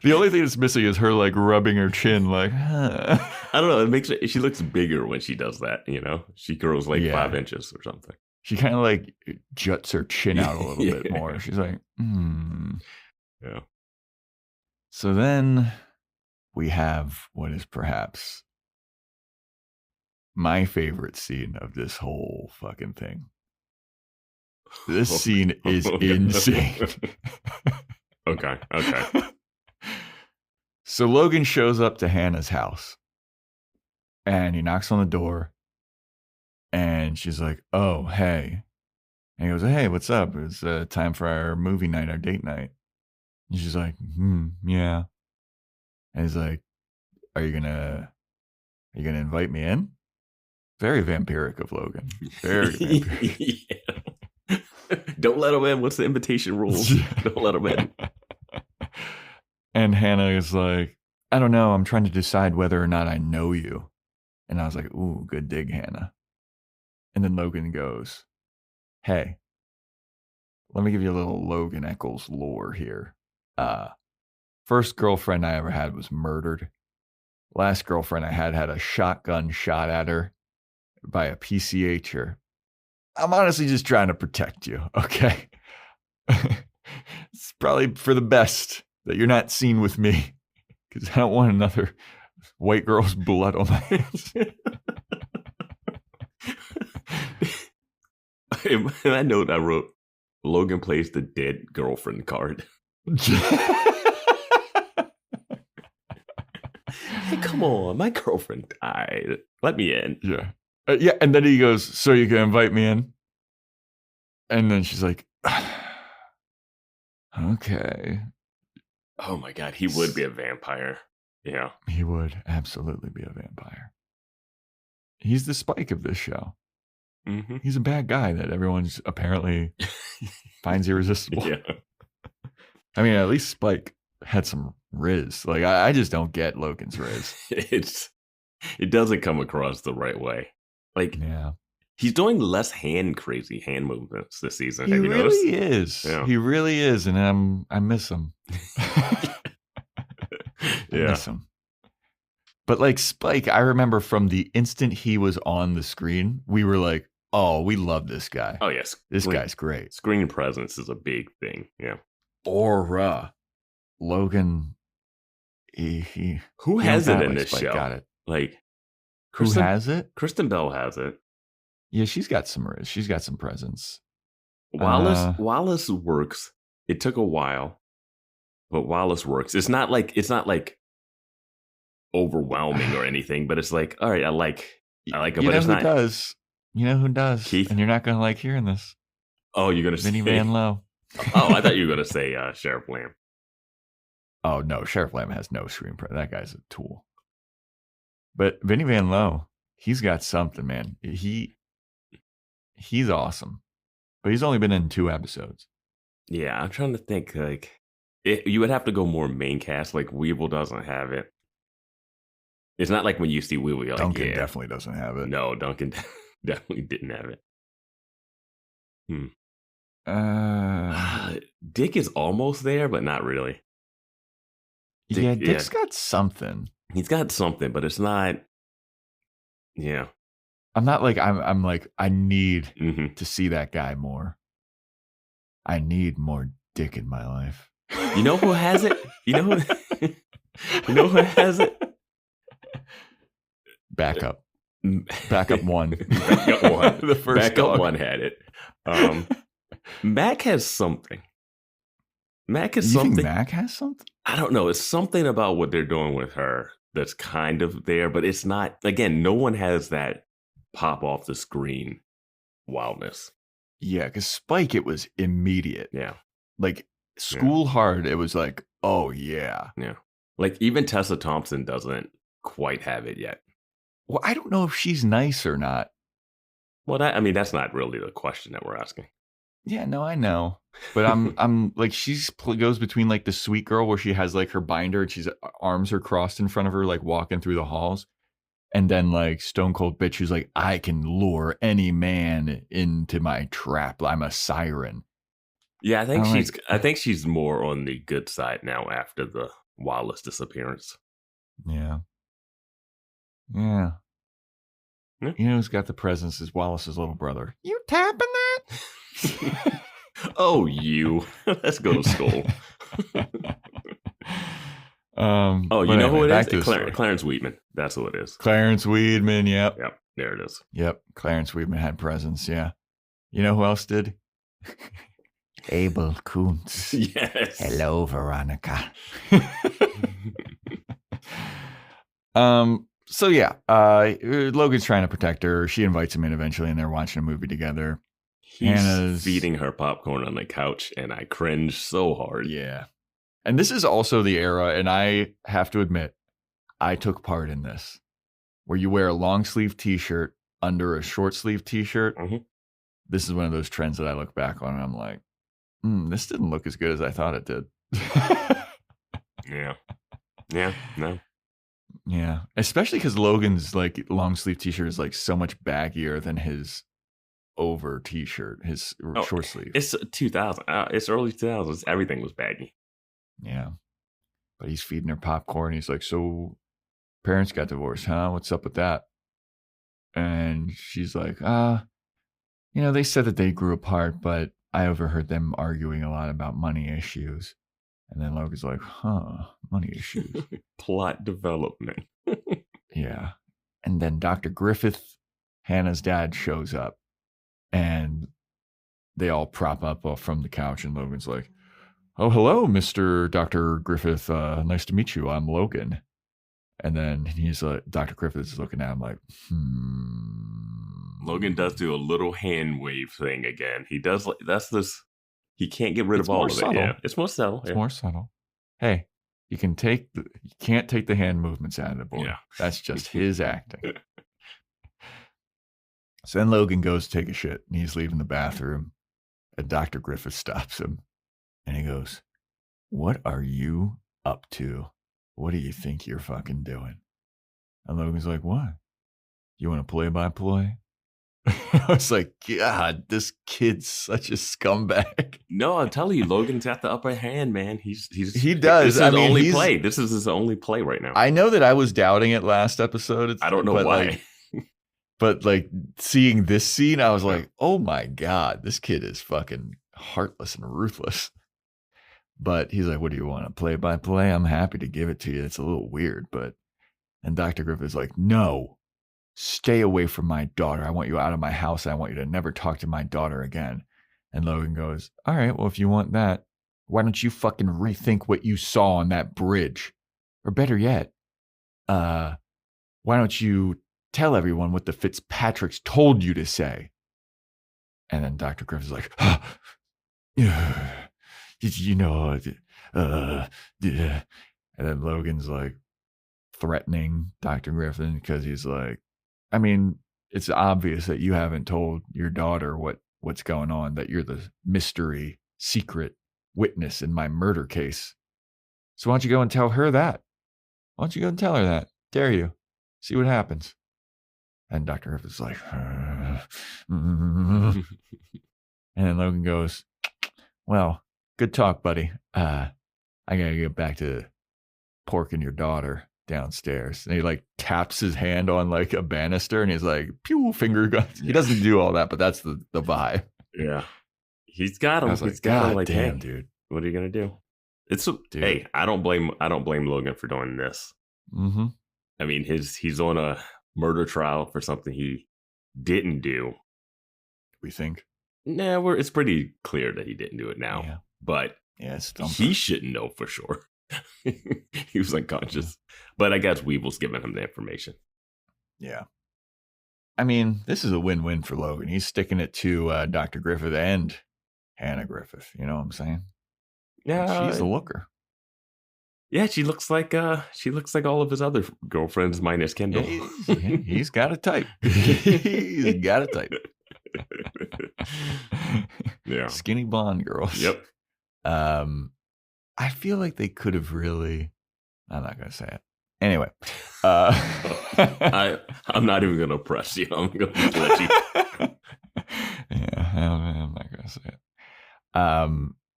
The only thing that's missing is her like rubbing her chin like, huh. I don't know. She looks bigger when she does that, you know? She grows like 5 inches or something. She kind of like juts her chin out a little bit more. She's like, Yeah. So then we have what is perhaps my favorite scene of this whole fucking thing. This scene is insane. Okay. So Logan shows up to Hannah's house and he knocks on the door and she's like, oh, hey. And he goes, hey, what's up? It's time for our movie night, our date night. And she's like, yeah. And he's like, are you gonna invite me in? Very vampiric of Logan. Very vampiric. Yeah. Don't let him in. What's the invitation rules? Don't let him in. And Hannah is like, I don't know. I'm trying to decide whether or not I know you. And I was like, ooh, good dig, Hannah. And then Logan goes, hey, let me give you a little Logan Eccles lore here. First girlfriend I ever had was murdered. Last girlfriend I had a shotgun shot at her by a PCHer. I'm honestly just trying to protect you, okay? It's probably for the best that you're not seen with me because I don't want another white girl's blood on my hands. In that note, I wrote, Logan plays the dead girlfriend card. Hey, come on, my girlfriend died. Let me in. Yeah. Yeah, and then he goes, so you can invite me in? And then she's like, okay. Oh my God, he would be a vampire. Yeah. He would absolutely be a vampire. He's the Spike of this show. Mm-hmm. He's a bad guy that everyone's apparently finds irresistible. Yeah. I mean, at least Spike had some riz. Like, I just don't get Logan's riz. It doesn't come across the right way. Like, yeah. He's doing less crazy hand movements this season. He Have you really noticed? is. Yeah. He really is, and I miss him. I miss him. But like Spike, I remember from the instant he was on the screen, we were like, oh, we love this guy. Oh, yes. This guy's great. Screen presence is a big thing. Yeah. Aura. Logan, he who has it in like this Spike show? Got it. Like, who has it? Kristen Bell has it. Yeah, she's got some riz. She's got some presence. Wallace works. It took a while, but Wallace works. It's not like overwhelming or anything, but it's like, all right, I like it, but it's not. Does. You know who does? Keith? And you're not going to like hearing this. Oh, you're going to say Vinny Van Lowe. Oh, I thought you were going to say Sheriff Lamb. Oh, no. Sheriff Lamb has no screen presence. That guy's a tool. But Vinny Van Lowe, he's got something, man. He's awesome. But he's only been in 2 episodes. Yeah, I'm trying to think. Like, you would have to go more main cast. Like, Weevil doesn't have it. It's not like when you see Weevil, you're Duncan like, yeah. definitely doesn't have it. No, Duncan definitely didn't have it. Dick is almost there, but not really. Dick's got something. He's got something, but it's not. Yeah. I'm not like I'm like I need to see that guy more. I need more Dick in my life. You know who has it? You know who? You know who has it? Backup one. Backup one. The first Backup one had it. Mac has something. Mac has something. Think Mac has something? I don't know. It's something about what they're doing with her that's kind of there, but it's not. Again, no one has that pop off the screen wildness. Yeah, because Spike, it was immediate. Yeah. Like School Hard, it was like, oh yeah. Yeah. Like even Tessa Thompson doesn't quite have it yet. Well, I don't know if she's nice or not. Well, I mean, that's not really the question that we're asking. Yeah, no, I know. But I'm like, goes between like the sweet girl where she has like her binder and she's arms are crossed in front of her, like walking through the halls. And then like Stone Cold Bitch who's like, I can lure any man into my trap. I'm a siren. Yeah, I think she's more on the good side now after the Wallace disappearance. Yeah. Yeah. You know who's got the presence is Wallace's little brother. You tapping that? Oh, you. Let's go to school. You know who it is? Clarence Weedman. That's who it is. Clarence Weedman, yep. Yep, there it is. Yep, Clarence Weedman had presence, yeah. You know who else did? Abel Kuntz. Yes. Hello, Veronica. So yeah, Logan's trying to protect her. She invites him in eventually, and they're watching a movie together. He's feeding her popcorn on the couch, and I cringe so hard. Yeah. And this is also the era, and I have to admit, I took part in this, where you wear a long sleeve t-shirt under a short sleeve t-shirt. Mm-hmm. This is one of those trends that I look back on, and I'm like, this didn't look as good as I thought it did. Yeah. Yeah, no. Yeah, especially because Logan's like long sleeve t-shirt is like so much baggier than his over t-shirt, his short sleeve. It's 2000. It's early 2000s. Everything was baggy. Yeah, but he's feeding her popcorn. He's like, "So, parents got divorced, huh? What's up with that?" And she's like, they said that they grew apart, but I overheard them arguing a lot about money issues." And then Logan's like, money issues. Plot development. Yeah. And then Dr. Griffith, Hannah's dad, shows up. And they all prop up from the couch. And Logan's like, "Oh, hello, Mr. Dr. Griffith. Nice to meet you. I'm Logan." And then he's like, Dr. Griffith is looking at him like, Logan does do a little hand wave thing again. He does. That's this. He can't get rid of all of it. Yeah, it's more subtle. It's more subtle. Hey, you can't take the hand movements out of the boy. Yeah. That's just his acting. So then Logan goes to take a shit, and he's leaving the bathroom, and Dr. Griffith stops him, and he goes, "What are you up to? What do you think you're fucking doing?" And Logan's like, "What? You want to play-by-play?" I was like, God, this kid's such a scumbag. No, I'm telling you, Logan's got the upper hand, man. He does. This is his only play right now. I know that I was doubting it last episode. I don't know why. But like seeing this scene, I was like, oh my God, this kid is fucking heartless and ruthless. But he's like, "What do you want? A play-by-play? I'm happy to give it to you. It's a little weird, but..." And Dr. Griffith's like, "No. Stay away from my daughter. I want you out of my house. I want you to never talk to my daughter again." And Logan goes, "All right, well, if you want that, why don't you fucking rethink what you saw on that bridge? Or better yet, why don't you tell everyone what the Fitzpatricks told you to say?" And then Dr. Griffith's like, and then Logan's like threatening Dr. Griffin because he's like, I mean, it's obvious that you haven't told your daughter what's going on, that you're the mystery secret witness in my murder case. So why don't you go and tell her that? Why don't you go and tell her that? Dare you? See what happens. And Dr. Griffith's like, and then Logan goes, well, good talk, buddy. I gotta get back to porking your daughter downstairs. And he like taps his hand on like a banister and he's like, pew, finger guns. He doesn't do all that, but that's the vibe. Yeah. He's got him. He's got him. Like, damn, hey, dude. What are you gonna do? Hey, I don't blame Logan for doing this. Mm-hmm. I mean, he's on a murder trial for something he didn't do. We think. Nah, it's pretty clear that he didn't do it now. Yeah. But he shouldn't know for sure. He was unconscious. But I guess Weevil's giving him the information. Yeah. I mean, this is a win-win for Logan. He's sticking it to Dr. Griffith and Hannah Griffith. You know what I'm saying? Yeah. She's a looker. Yeah, she looks like all of his other girlfriends minus Kendall. He's got a type. He's got a type. Yeah. Skinny blonde girls. Yep. I feel like they could have really. I'm not going to say it. Anyway. I'm not even going to press you. I'm going to let you. Yeah, I'm not going to say it.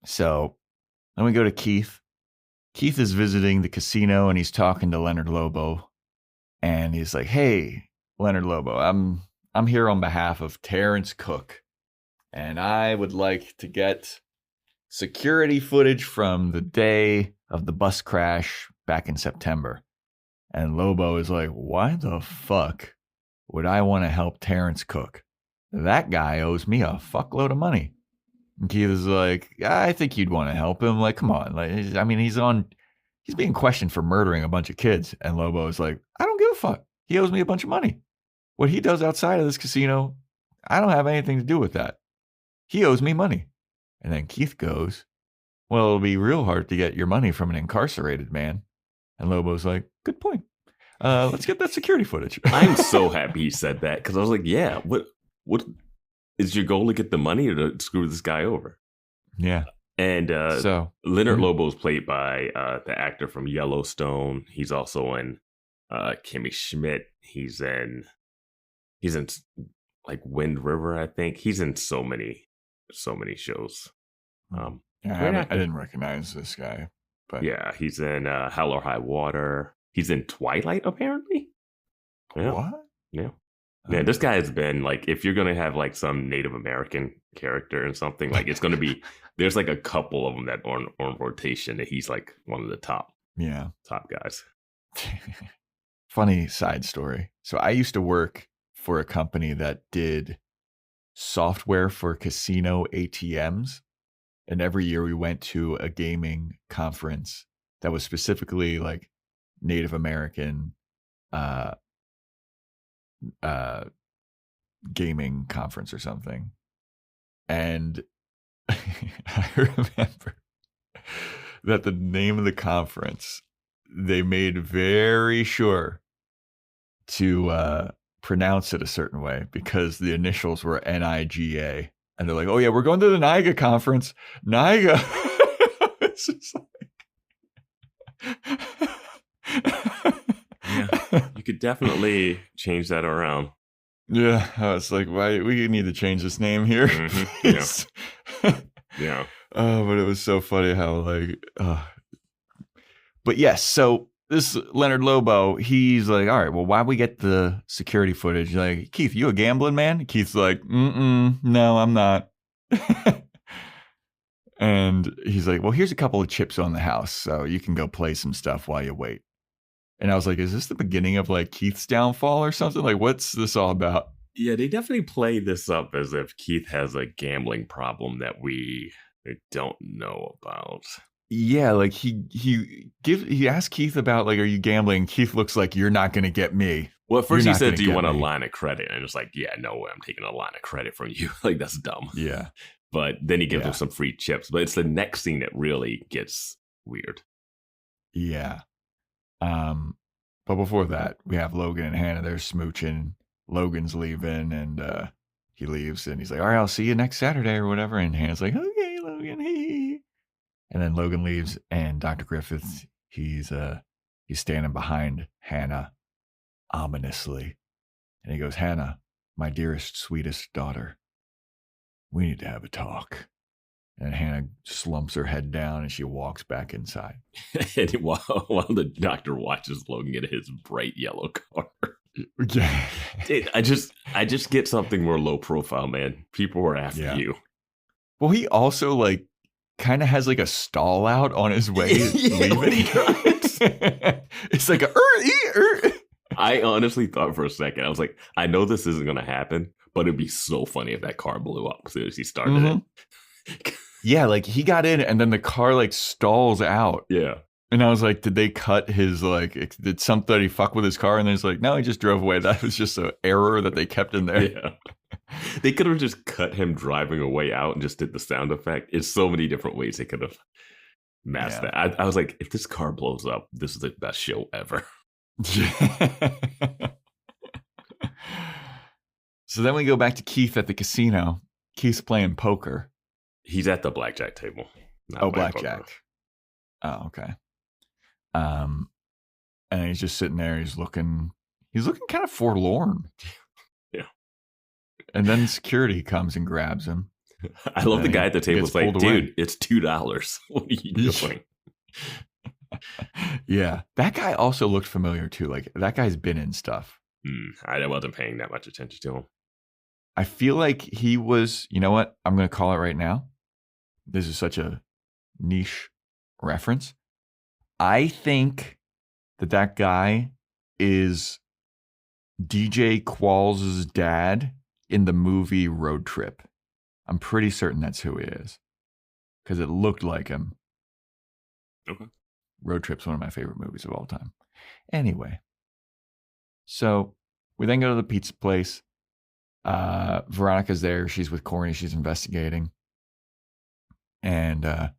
So then we go to Keith. Keith is visiting the casino and he's talking to Leonard Lobo. And he's like, hey, Leonard Lobo, I'm here on behalf of Terrence Cook. And I would like to get security footage from the day of the bus crash back in September. And Lobo is like, why the fuck would I want to help Terrence Cook? That guy owes me a fuckload of money. And Keith is like, I think you'd want to help him. Like, come on. Like, I mean, he's being questioned for murdering a bunch of kids. And Lobo is like, I don't give a fuck. He owes me a bunch of money. What he does outside of this casino, I don't have anything to do with that. He owes me money. And then Keith goes, well, it'll be real hard to get your money from an incarcerated man. And Lobo's like, good point. Let's get that security footage. I'm so happy he said that because I was like, yeah, what is your goal to get the money or to screw this guy over? Yeah. And Leonard Lobo is played by the actor from Yellowstone. He's also in Kimmy Schmidt. He's in like Wind River, I think. He's in so many shows. I didn't recognize this guy, but yeah, he's in Hell or High Water. He's in Twilight, apparently. Yeah. What? Yeah. Man, this guy has been like, if you're gonna have like some Native American character and something, like it's gonna be. There's like a couple of them that are on rotation that he's like one of the top guys. Funny side story. So I used to work for a company that did software for casino ATMs. And every year we went to a gaming conference that was specifically like Native American gaming conference or something. And I remember that the name of the conference, they made very sure to pronounce it a certain way because the initials were NIGA. And they're like, oh, yeah, we're going to the NIGA conference. NIGA. It's just like... Yeah, you could definitely change that around. Yeah, I was like, why we need to change this name here. Mm-hmm. Yeah. Oh, but it was so funny how like, but yes. So this Leonard Lobo, he's like, all right, well, why we get the security footage? Like, Keith, you a gambling man? Keith's like, no, I'm not. And he's like, well, here's a couple of chips on the house, so you can go play some stuff while you wait. And I was like, is this the beginning of like Keith's downfall or something? Like, what's this all about? Yeah, they definitely play this up as if Keith has a gambling problem that we don't know about. Yeah, like he asked Keith about like, are you gambling? Keith looks like you're not going to get me. Well, at first he said, do you want a line of credit? And it's like, yeah, no way, I'm taking a line of credit from you. Like, that's dumb. Yeah. But then he gives him some free chips. But it's the next scene that really gets weird. Yeah. But before that, we have Logan and Hannah. They're smooching. Logan's leaving, and he leaves, and he's like, all right, I'll see you next Saturday or whatever. And Hannah's like, okay, Logan, hee. And then Logan leaves, and Dr. Griffiths, he's standing behind Hannah ominously. And he goes, Hannah, my dearest, sweetest daughter, we need to have a talk. And Hannah slumps her head down, and she walks back inside. And while the doctor watches Logan get his bright yellow car. Yeah. Dude, I just get something more low profile, man. People are after you. Well, he also like kind of has like a stall out on his way leaving. It's like I honestly thought for a second, I was like, I know this isn't going to happen, but it'd be so funny if that car blew up as soon as he started it. Yeah, like he got in and then the car like stalls out. Yeah. And I was like, did they cut his, like, did somebody fuck with his car? And then it's like, no, he just drove away. That was just an error that they kept in there. Yeah. They could have just cut him driving away out and just did the sound effect. It's so many different ways they could have masked that. I was like, if this car blows up, this is the best show ever. So then we go back to Keith at the casino. Keith's playing poker. He's at the blackjack table. Blackjack. Poker. Oh, okay. And he's just sitting there. He's looking kind of forlorn. Yeah. And then security comes and grabs him. I love the guy at the table was like, dude, it's $2. What are you doing? Yeah. That guy also looked familiar too. Like that guy's been in stuff. I wasn't paying that much attention to him. I feel like he was, you know what? I'm going to call it right now. This is such a niche reference. I think that guy is DJ Qualls' dad in the movie Road Trip. I'm pretty certain that's who he is because it looked like him. Okay. Road Trip's one of my favorite movies of all time. Anyway, so we then go to the pizza place. Veronica's there. She's with Corny. She's investigating. And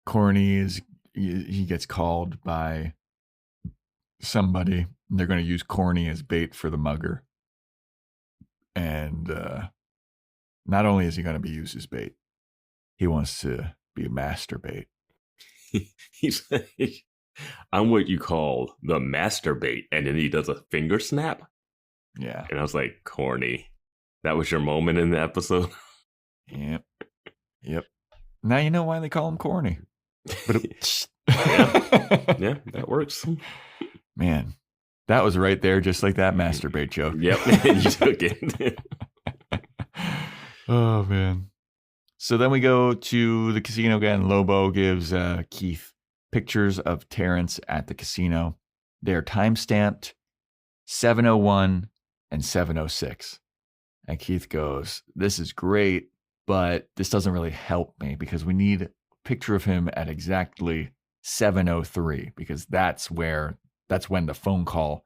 Corny he gets called by somebody. They're going to use Corny as bait for the mugger. And not only is he going to be used as bait, he wants to be a master bait. He's like, I'm what you call the master bait. And then he does a finger snap. Yeah. And I was like, Corny, that was your moment in the episode? Yep. Now you know why they call him Corny. Yeah, that works. Man, that was right there, just like that masturbate joke. Yep, you took it. Oh, man. So then we go to the casino again. Lobo gives Keith pictures of Terrence at the casino. They're time-stamped 7:01 and 7:06. And Keith goes, this is great, but this doesn't really help me because we need a picture of him at exactly 7:03 because that's when the phone call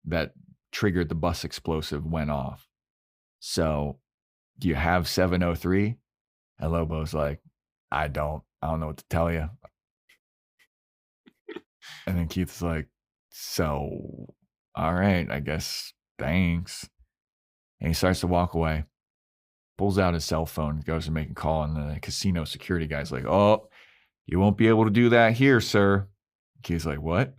that triggered the bus explosive went off. So do you have 7:03? And Lobo's like, I don't know what to tell you. And then Keith's like, so, all right, I guess, thanks. And he starts to walk away, pulls out his cell phone, goes to make a call, and the casino security guy's like, oh, you won't be able to do that here, sir. Keith's like, what?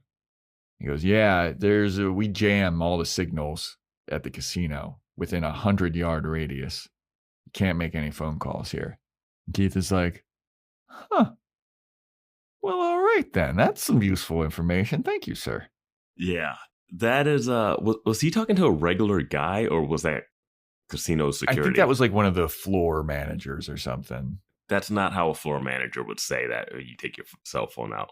He goes, yeah, we jam all the signals at the casino within 100-yard radius. You can't make any phone calls here. And Keith is like, huh. Well, all right then. That's some useful information. Thank you, sir. Yeah. That is, was he talking to a regular guy or was that casino security? I think that was like one of the floor managers or something. That's not how a floor manager would say that. You take your cell phone out.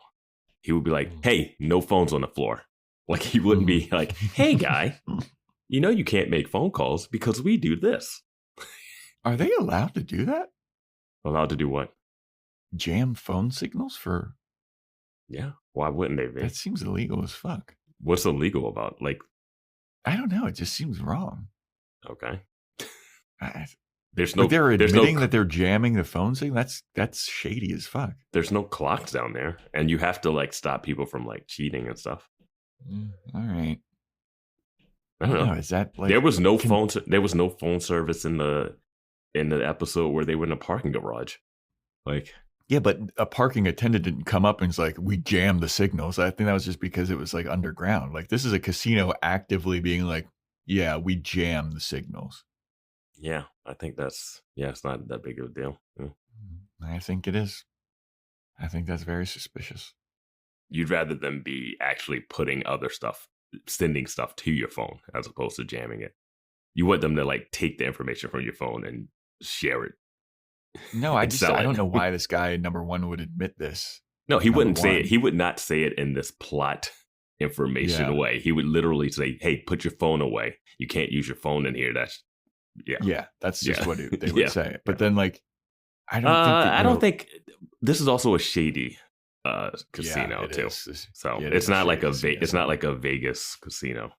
He would be like, hey, no phones on the floor. Like he wouldn't be like, hey, guy, you know you can't make phone calls because we do this. Are they allowed to do that? Allowed to do what? Jam phone signals for? Yeah. Why wouldn't they be? That seems illegal as fuck. What's illegal about? Like, I don't know. It just seems wrong. Okay. They're admitting that they're jamming the phone signal. That's shady as fuck. There's no clocks down there, and you have to like stop people from like cheating and stuff. All right. I don't know. Is that like there was no phone service in the episode where they were in a parking garage. Like, yeah, but a parking attendant didn't come up and was like, we jammed the signals. I think that was just because it was like underground. Like, this is a casino actively being like, yeah, we jammed the signals. Yeah, I think it's not that big of a deal. Yeah. I think it is. I think that's very suspicious. You'd rather them be actually putting other stuff, sending stuff to your phone as opposed to jamming it. You want them to like take the information from your phone and share it. No, I don't know why this guy, number one, would admit this. No, he wouldn't say it. He would not say it in this plot information way. He would literally say, hey, put your phone away. You can't use your phone in here. That's just what they would say. But then like, I don't think this is also a shady casino too. So it's not like it's not like a Vegas casino.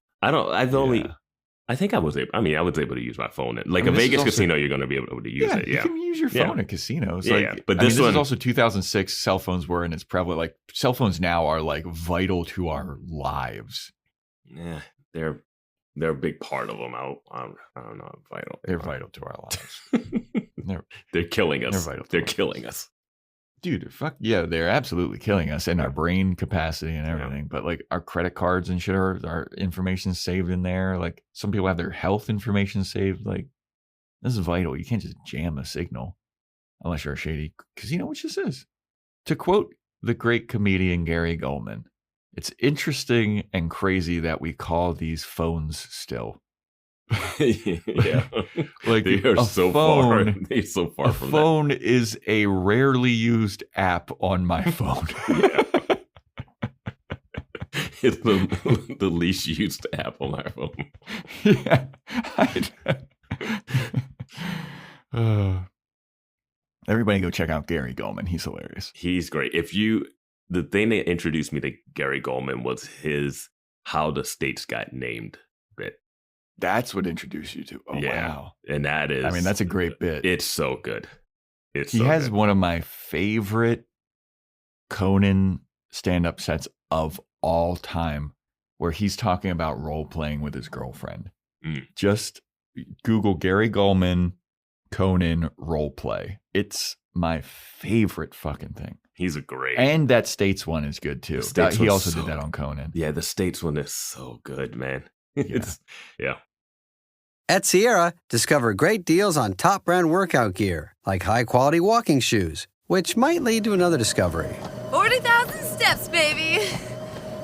I think I was able to use my phone. Like a Vegas casino, you're going to be able to use it. Yeah, you can use your phone at casinos. But this is also 2006. Cell phones were, and it's probably like cell phones now are like vital to our lives. Yeah, they're a big part of them. I don't know. Vital. They're vital to our lives. They're killing us. They're killing us. Dude, fuck yeah, they're absolutely killing us in our brain capacity and everything. Yeah. But like our credit cards and shit, our information saved in there. Like some people have their health information saved. Like this is vital. You can't just jam a signal unless you're a shady casino, which this is. To quote the great comedian Gary Goldman, it's interesting and crazy that we call these phones still. Yeah, like they are so far. They're so far from that. A phone is a rarely used app on my phone. It's the least used app on my phone. Yeah. Everybody go check out Gary Goldman. He's hilarious. He's great. The thing that introduced me to Gary Goldman was his How the States Got Named bit. That's what introduced you to. Oh, yeah. Wow. And that is, I mean, that's a great bit. It's so good. He has one of my favorite Conan stand-up sets of all time where he's talking about role-playing with his girlfriend. Just Google Gary Goldman, Conan role-play. It's my favorite fucking thing. He's a great. And that States one is good, too. He also did that on Conan. Yeah, the States one is so good, man. Yeah. At Sierra, discover great deals on top brand workout gear, like high-quality walking shoes, which might lead to another discovery. 40,000 steps, baby.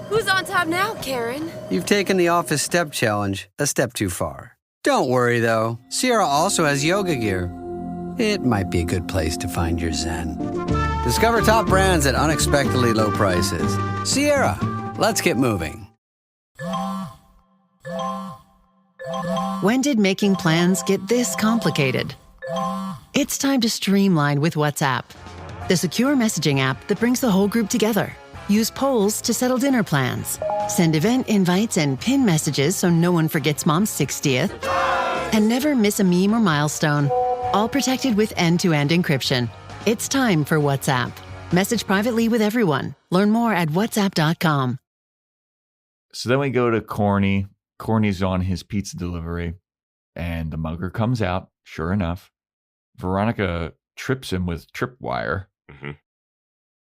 Who's on top now, Karen? You've taken the office step challenge a step too far. Don't worry, though. Sierra also has yoga gear. It might be a good place to find your zen. Discover top brands at unexpectedly low prices. Sierra, let's get moving. When did making plans get this complicated? It's time to streamline with WhatsApp, the secure messaging app that brings the whole group together. Use polls to settle dinner plans. Send event invites and pin messages so no one forgets Mom's 60th. And never miss a meme or milestone. All protected with end-to-end encryption. It's time for WhatsApp. Message privately with everyone. Learn more at whatsapp.com. So then we go to Corny. Corny's on his pizza delivery, and the mugger comes out. Sure enough, Veronica trips him with tripwire, and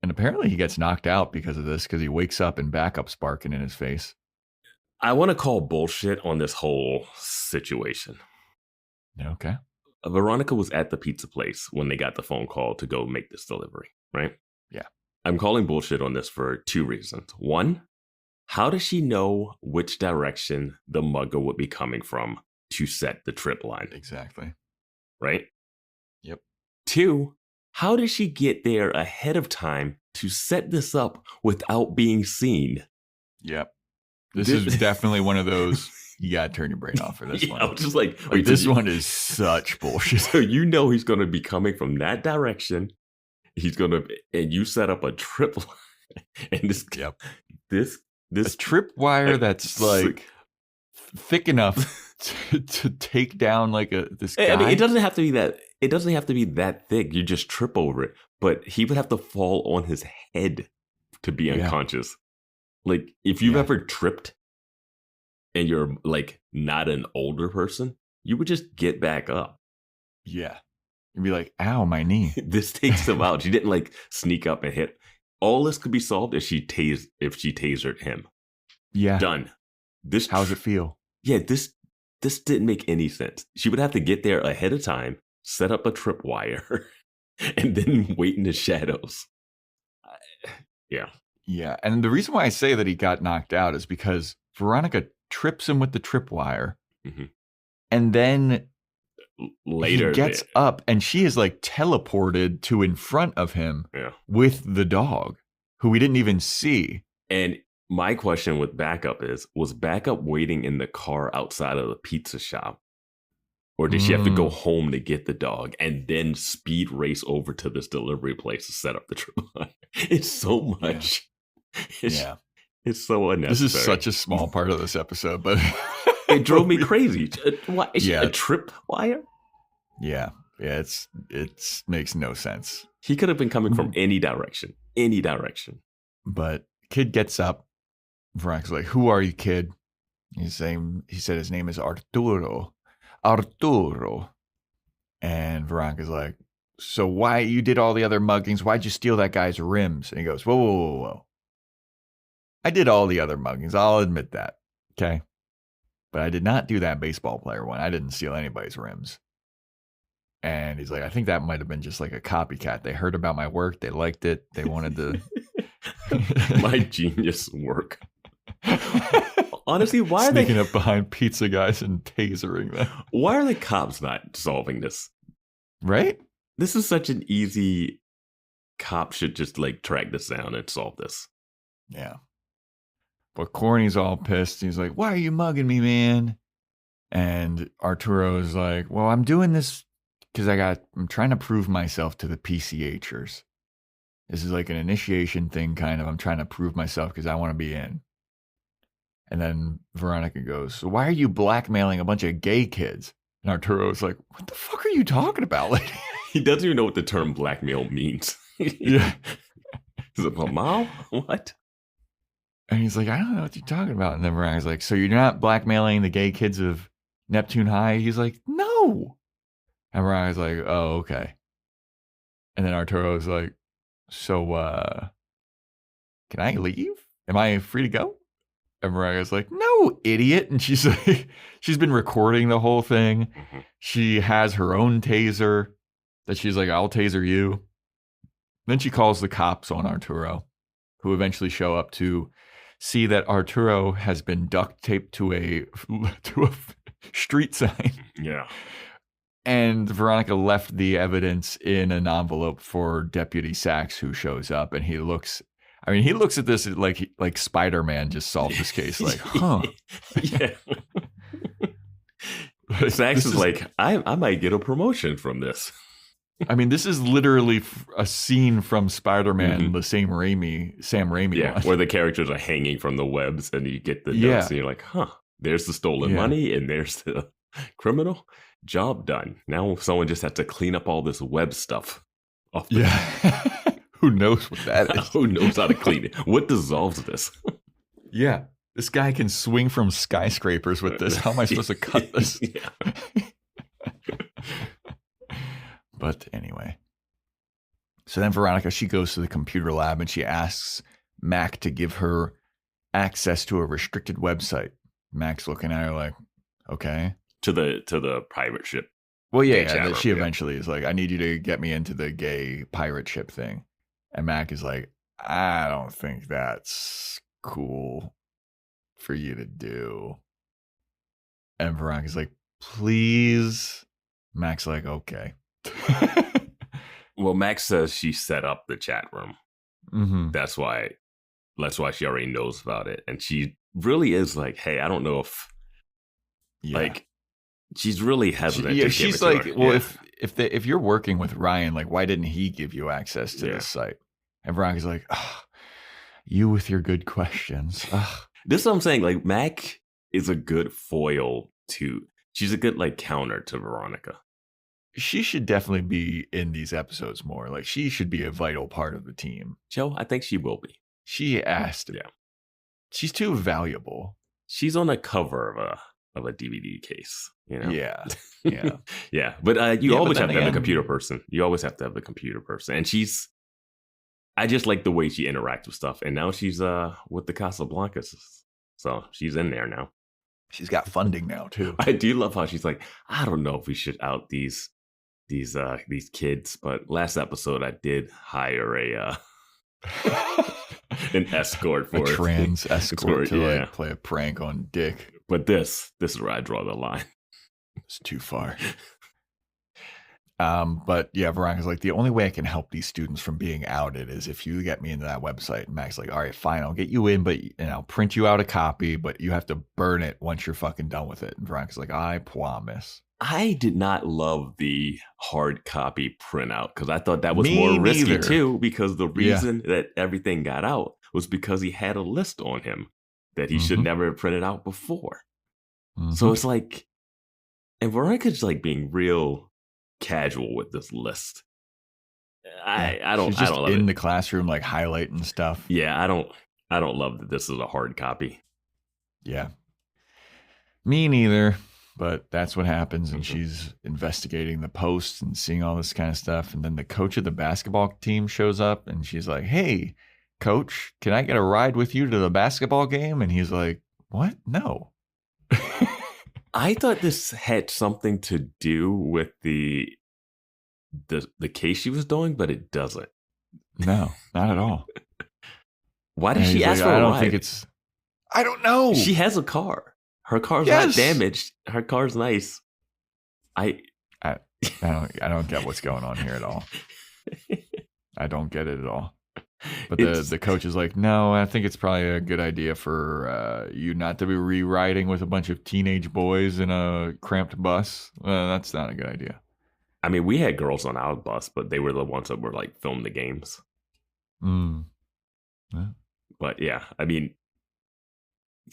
apparently he gets knocked out because of this, because he wakes up and backup's barking in his face. I want to call bullshit on this whole situation. Okay. Veronica was at the pizza place when they got the phone call to go make this delivery, right? Yeah. I'm calling bullshit on this for two reasons. One, how does she know which direction the mugger would be coming from to set the trip line? Exactly. Right? Yep. Two, how did she get there ahead of time to set this up without being seen? Yep. This is definitely one of those, you got to turn your brain off for this one. I was just like this one is such bullshit. So you know he's going to be coming from that direction. And you set up a trip line. And this a tripwire that's like thick enough to take down like this guy. I mean, it doesn't have to be that. It doesn't have to be that thick. You just trip over it. But he would have to fall on his head to be unconscious. Like if you've ever tripped and you're like not an older person, you would just get back up. Yeah. You'd be like, ow, my knee. This takes them out. She didn't like sneak up and hit. All this could be solved if she tasered him. Yeah. Done. How's it feel? Yeah, this didn't make any sense. She would have to get there ahead of time, set up a tripwire, and then wait in the shadows. Yeah. Yeah. And the reason why I say that he got knocked out is because Veronica trips him with the tripwire. Mm-hmm. And then later he gets up and she is like teleported to in front of him with the dog, who we didn't even see. And my question with Backup was Backup waiting in the car outside of the pizza shop? Or did she have to go home to get the dog and then speed race over to this delivery place to set up the tripwire? It's so much. Yeah. It's so unnecessary. This is such a small part of this episode, but it drove me crazy. What, is she a tripwire? Yeah. Yeah, it makes no sense. He could have been coming from any direction. Any direction. But kid gets up. Veronica's like, "Who are you, kid?" He said his name is Arturo. Arturo. And Veronica's like, "So why you did all the other muggings? Why'd you steal that guy's rims?" And he goes, Whoa. I did all the other muggings. I'll admit that. Okay. But I did not do that baseball player one. I didn't steal anybody's rims. And he's like, I think that might have been just like a copycat. They heard about my work. They liked it. They wanted to. My genius work. Honestly, why are sneaking up behind pizza guys and tasering them? Why are the cops not solving this? Right? This is such an easy. Cop should just like track this down and solve this. Yeah. But Corny's all pissed. He's like, "Why are you mugging me, man?" And Arturo is like, "Well, I'm doing this because I'm trying to prove myself to the PCHers. This is like an initiation thing, kind of. I'm trying to prove myself because I want to be in." And then Veronica goes, "So why are you blackmailing a bunch of gay kids?" And Arturo's like, "What the fuck are you talking about, lady?" He doesn't even know what the term blackmail means. Yeah. Is it Mao? What? And he's like, "I don't know what you're talking about." And then Veronica's like, "So you're not blackmailing the gay kids of Neptune High?" He's like, "No." And Veronica's like, "Oh, okay." And then Arturo's like, "So, can I leave? Am I free to go?" And Veronica's like, "No, idiot." And she's like, she's been recording the whole thing. Mm-hmm. She has her own taser that she's like, "I'll taser you." Then she calls the cops on Arturo, who eventually show up to see that Arturo has been duct taped to a street sign. Yeah. And Veronica left the evidence in an envelope for Deputy Sachs, who shows up, and he looks at this like Spider-Man just solved this case. Like, huh? Yeah. Sachs is like, I might get a promotion from this. I mean, this is literally a scene from Spider-Man, the Sam Raimi one. Where the characters are hanging from the webs and you get the notes and you're like, huh, there's the stolen money and there's the criminal. Job done. Now someone just has to clean up all this web stuff. Who knows what that is? Who knows how to clean it? What dissolves this? Yeah. This guy can swing from skyscrapers with this. How am I supposed to cut this? But anyway. So then Veronica, she goes to the computer lab and she asks Mac to give her access to a restricted website. Mac's looking at her like, okay. To the pirate ship. Well, yeah, she eventually is like, "I need you to get me into the gay pirate ship thing." And Mac is like, "I don't think that's cool for you to do." And Veronica's like, "Please." Mac's like, "Okay." Well, Max says she set up the chat room. Mm-hmm. That's why she already knows about it. And she really is like, hey, I don't know if like she's really hesitant. She's like, well, if you're working with Ryan, like, why didn't he give you access to this site? And Veronica's like, you with your good questions. This is what I'm saying. Like, Mac is a good foil to. She's a good like counter to Veronica. She should definitely be in these episodes more. Like, she should be a vital part of the team. Joe, I think she will be. She asked. Yeah. She's too valuable. she's on the cover of a DVD case. You know? Yeah. Yeah. But you always have to have again, the computer person. You always have to have the computer person. And I just like the way she interacts with stuff. And now she's with the Casablancas. So she's in there now. She's got funding now too. I do love how she's like, I don't know if we should out these kids, but last episode I did hire an escort for a trans escort to yeah. like play a prank on Dick. But this is where I draw the line. It's too far. But yeah, Veronica's like, the only way I can help these students from being outed is if you get me into that website. And Mac's like, all right, fine, I'll get you in, and I'll print you out a copy, but you have to burn it once you're fucking done with it. And Veronica's like, I promise. I did not love the hard copy printout because I thought that was more risky too, because the reason that everything got out was because he had a list on him that he should never have printed out before. So it's like, and Veronica's like being real casual with this list. I don't. She's just I don't love in it. the classroom, like highlighting stuff. Yeah, I don't love that this is a hard copy. Yeah, me neither. But that's what happens, and she's investigating the posts and seeing all this kind of stuff. And then the coach of the basketball team shows up, and she's like, "Hey, coach, can I get a ride with you to the basketball game?" And he's like, "What? No." I thought this had something to do with the case she was doing, but it doesn't. No, not at all. Why did she ask for a ride? I don't think it's. I don't know. She has a car. Her car's not damaged. Her car's nice. I don't get what's going on here at all. I don't get it at all. But the coach is like, no, I think it's probably a good idea for you not to be re-riding with a bunch of teenage boys in a cramped bus. That's not a good idea. I mean, we had girls on our bus, but they were the ones that were like filming the games. Yeah. But yeah, I mean,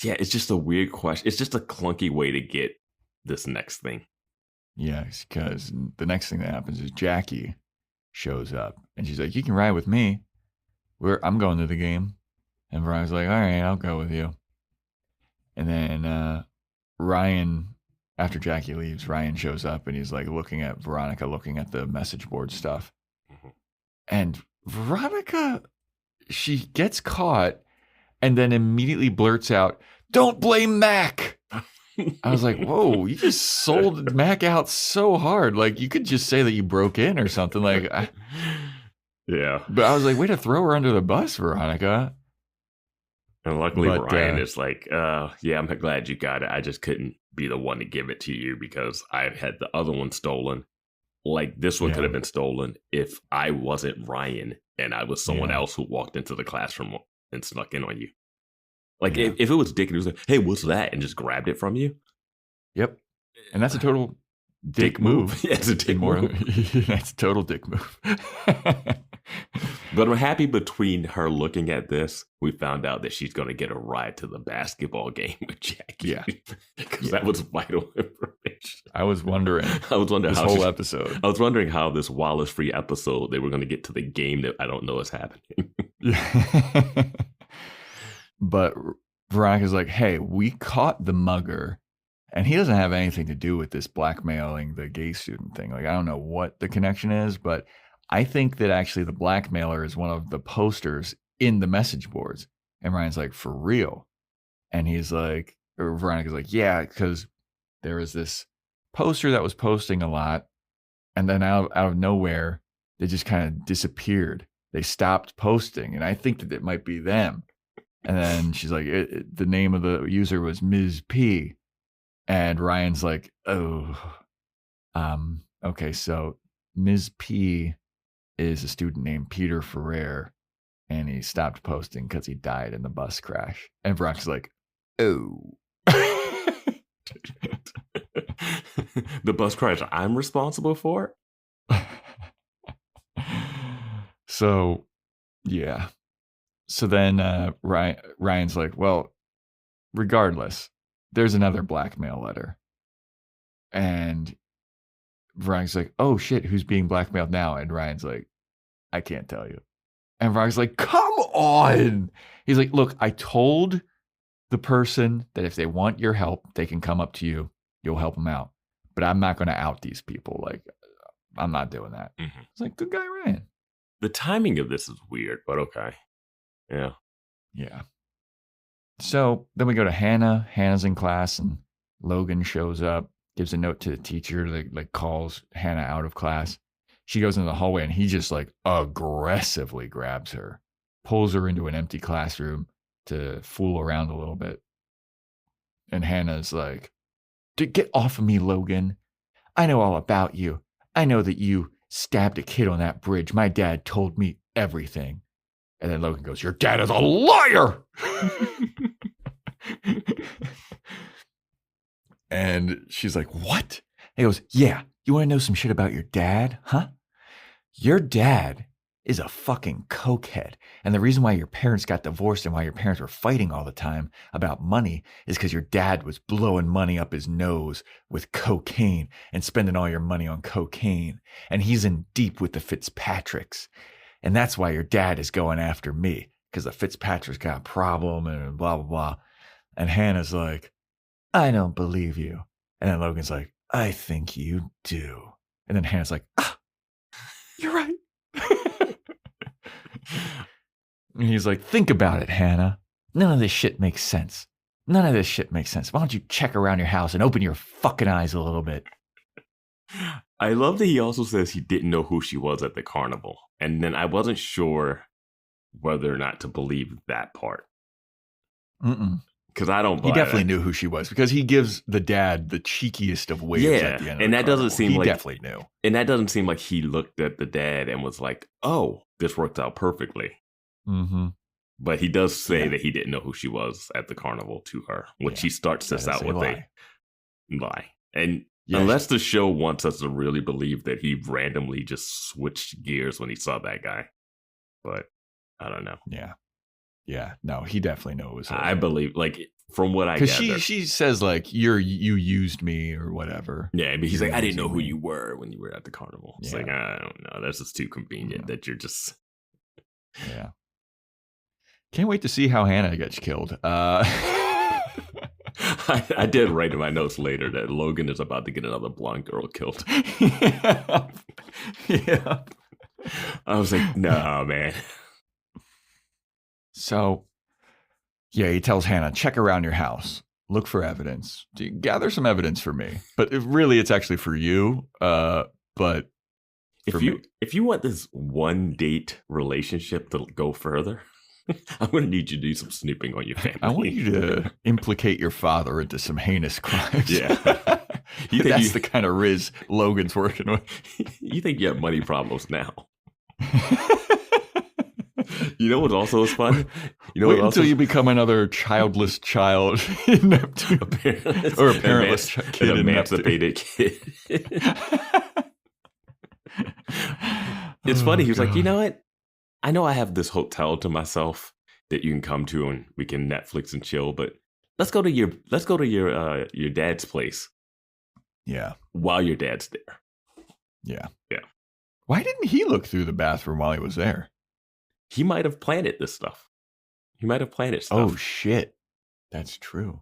yeah, it's just a weird question. It's just a clunky way to get this next thing. Yeah, because the next thing that happens is Jackie shows up and she's like, you can ride with me. I'm going to the game. And Veronica's like, all right, I'll go with you. And then Ryan, after Jackie leaves, Ryan shows up and he's like looking at Veronica, looking at the message board stuff. And Veronica, she gets caught and then immediately blurts out, don't blame Mac. I was like, whoa, you just sold Mac out so hard. Like, you could just say that you broke in or something. Like, yeah. But I was like, way to throw her under the bus, Veronica. And luckily, Ryan is like, yeah, I'm glad you got it. I just couldn't be the one to give it to you because I had the other one stolen. Like, this one could have been stolen if I wasn't Ryan and I was someone else who walked into the classroom and snuck in on you. Like, if it was Dick and he was like, hey, what's that? And just grabbed it from you. Yep. And that's a total dick move. Yeah, it's a dick move. That's a total dick move. But I'm happy between her looking at this, we found out that she's going to get a ride to the basketball game with Jackie. Yeah. Because that was vital information. I was wondering this how whole episode. I was wondering how this Wallace-free episode, they were going to get to the game that I don't know is happening. Yeah. But Veronica's like, hey, we caught the mugger. And he doesn't have anything to do with this blackmailing the gay student thing. Like, I don't know what the connection is, but I think that actually the blackmailer is one of the posters in the message boards. And Ryan's like, for real? And he's like, or Veronica's like, yeah, because there was this poster that was posting a lot. And then out of nowhere, they just kind of disappeared. They stopped posting. And I think that it might be them. And then she's like, the name of the user was Ms. P. And Ryan's like, oh, okay, so Ms. P is a student named Peter Ferrer, and he stopped posting because he died in the bus crash. And Veronica's like, oh. The bus crash I'm responsible for? So, yeah. So then Ryan's like, well, regardless, there's another blackmail letter. And Veronica's like, oh shit, who's being blackmailed now? And Ryan's like, I can't tell you. And Veronica's like, come on. He's like, look, I told the person that if they want your help, they can come up to you. You'll help them out. But I'm not going to out these people. Like, I'm not doing that. Mm-hmm. It's like, good guy, Ryan. The timing of this is weird, but okay. Yeah. Yeah. So then we go to Hannah. Hannah's in class, and Logan shows up, gives a note to the teacher, like calls Hannah out of class. She goes into the hallway, and he just like aggressively grabs her, pulls her into an empty classroom to fool around a little bit. And Hannah's like, get off of me, Logan. I know all about you. I know that you stabbed a kid on that bridge. My dad told me everything. And then Logan goes, your dad is a liar. And she's like, what? And he goes, yeah, you want to know some shit about your dad? Huh? Your dad is a fucking cokehead. And the reason why your parents got divorced and why your parents were fighting all the time about money is because your dad was blowing money up his nose with cocaine and spending all your money on cocaine. And he's in deep with the Fitzpatricks. And that's why your dad is going after me, because the Fitzpatrick's got a problem and blah, blah, blah. And Hannah's like, I don't believe you. And then Logan's like, I think you do. And then Hannah's like, you're right. And he's like, think about it, Hannah. None of this shit makes sense. None of this shit makes sense. Why don't you check around your house and open your fucking eyes a little bit? I love that he also says he didn't know who she was at the carnival. And then I wasn't sure whether or not to believe that part. Because I don't buy He definitely knew who she was, because he gives the dad the cheekiest of waves at the end of and the that carnival. doesn't seem like he definitely knew. And that doesn't seem like he looked at the dad and was like, oh, this worked out perfectly. Mm-hmm. But he does say that he didn't know who she was at the carnival to her, when she starts this out with a lie. And unless the show wants us to really believe that he randomly just switched gears when he saw that guy. But I don't know. Yeah. Yeah. No, he definitely knew it was her. I believe, like, from what I gather. Because she says, like, you used me or whatever. Yeah, but he's like, I didn't know who you were when you were at the carnival. It's like, I don't know. That's just too convenient that you're just... Yeah. Can't wait to see how Hannah gets killed. I did write in my notes later that Logan is about to get another blonde girl killed. Yeah. I was like, no, man. So, yeah, he tells Hannah, check around your house. Look for evidence. Gather some evidence for me. But it's actually for you. But if you want this one date relationship to go further, I'm going to need you to do some snooping on your family. I want you to implicate your father into some heinous crimes. Yeah. That's the kind of Riz Logan's working with. You think you have money problems now. You know what also is fun? Wait until you become another childless child in Neptune. Or a parentless kid in emancipated kid. It's funny. He was like, you know what? I know I have this hotel to myself that you can come to and we can Netflix and chill, but let's go to your dad's place. Yeah. While your dad's there. Yeah. Yeah. Why didn't he look through the bathroom while he was there? He might have planted this stuff. He might have planted stuff. Oh, shit. That's true.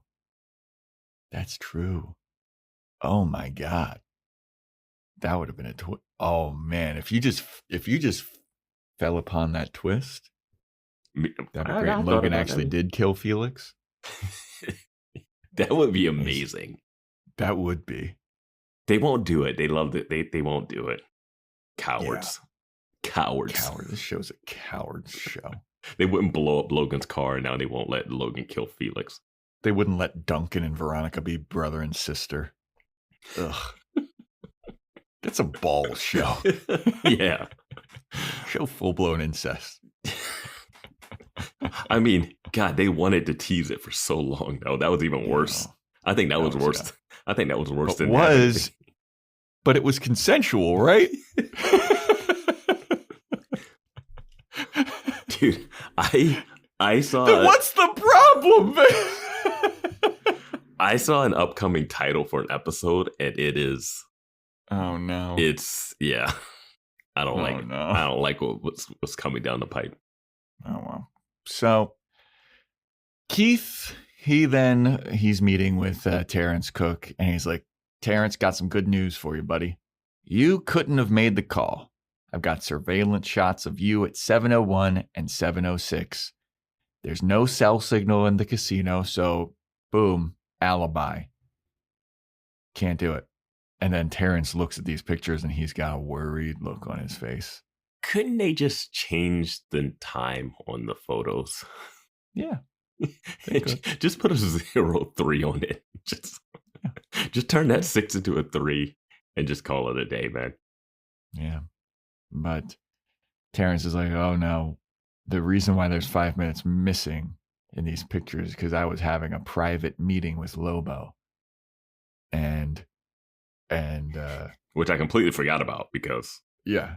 That's true. Oh, my God. That would have been oh, man. If you just fell upon that twist, that'd be great. Logan actually did kill Felix. That would be amazing. That would be. They won't do it. They loved it. They won't do it. Cowards. Yeah. Cowards. This show's a coward's show. They wouldn't blow up Logan's car, and now they won't let Logan kill Felix. They wouldn't let Duncan and Veronica be brother and sister. Ugh. That's a balls show. Yeah. Show full-blown incest. I mean, God, they wanted to tease it for so long, though. That was even worse. I think that was worse. Yeah. I think that was worse than that. But it was consensual, right? Dude, I saw... Then what's the problem, man? I saw an upcoming title for an episode, and it is... Oh, no. It's... Yeah. I don't like what's coming down the pipe. Oh, well. So, Keith, he's meeting with Terrence Cook, and he's like, Terrence, got some good news for you, buddy. You couldn't have made the call. I've got surveillance shots of you at 7:01 and 7:06. There's no cell signal in the casino, so boom, alibi. Can't do it. And then Terrence looks at these pictures and he's got a worried look on his face. Couldn't they just change the time on the photos? Yeah. Just put a 03 on it. Just turn that 6 into a 3 and just call it a day, man. Yeah. But Terrence is like, oh no, the reason why there's 5 minutes missing in these pictures is because I was having a private meeting with Lobo. And which I completely forgot about because yeah.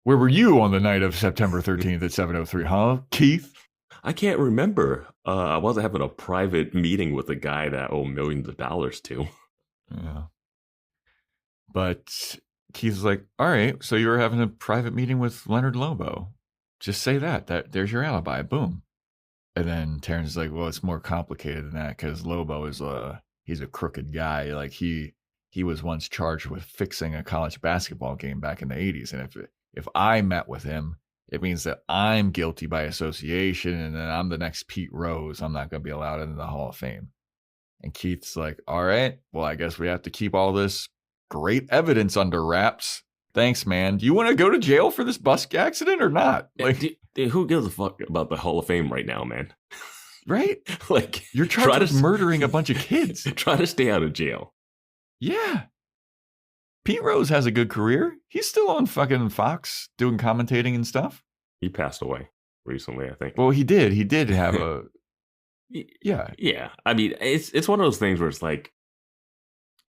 Where were you on the night of September 13th at 7:03, huh, Keith? I can't remember. I wasn't having a private meeting with a guy that I owe millions of dollars to. Yeah. But Keith's like, all right, so you were having a private meeting with Leonard Lobo. Just say that there's your alibi. Boom. And then Terrence is like, well, it's more complicated than that because Lobo is he's a crooked guy. Like he was once charged with fixing a college basketball game back in the 80s. And if I met with him, it means that I'm guilty by association and then I'm the next Pete Rose. I'm not going to be allowed into the Hall of Fame. And Keith's like, all right, well, I guess we have to keep all this great evidence under wraps. Thanks, man. Do you want to go to jail for this bus accident or not? Like, who gives a fuck about the Hall of Fame right now, man? Right? Like, you're charged with murdering a bunch of kids. Try to stay out of jail. Yeah. Pete Rose has a good career. He's still on fucking Fox doing commentating and stuff. He passed away recently, I think. Well, he did. He did have a... Yeah. Yeah. I mean, it's one of those things where it's like,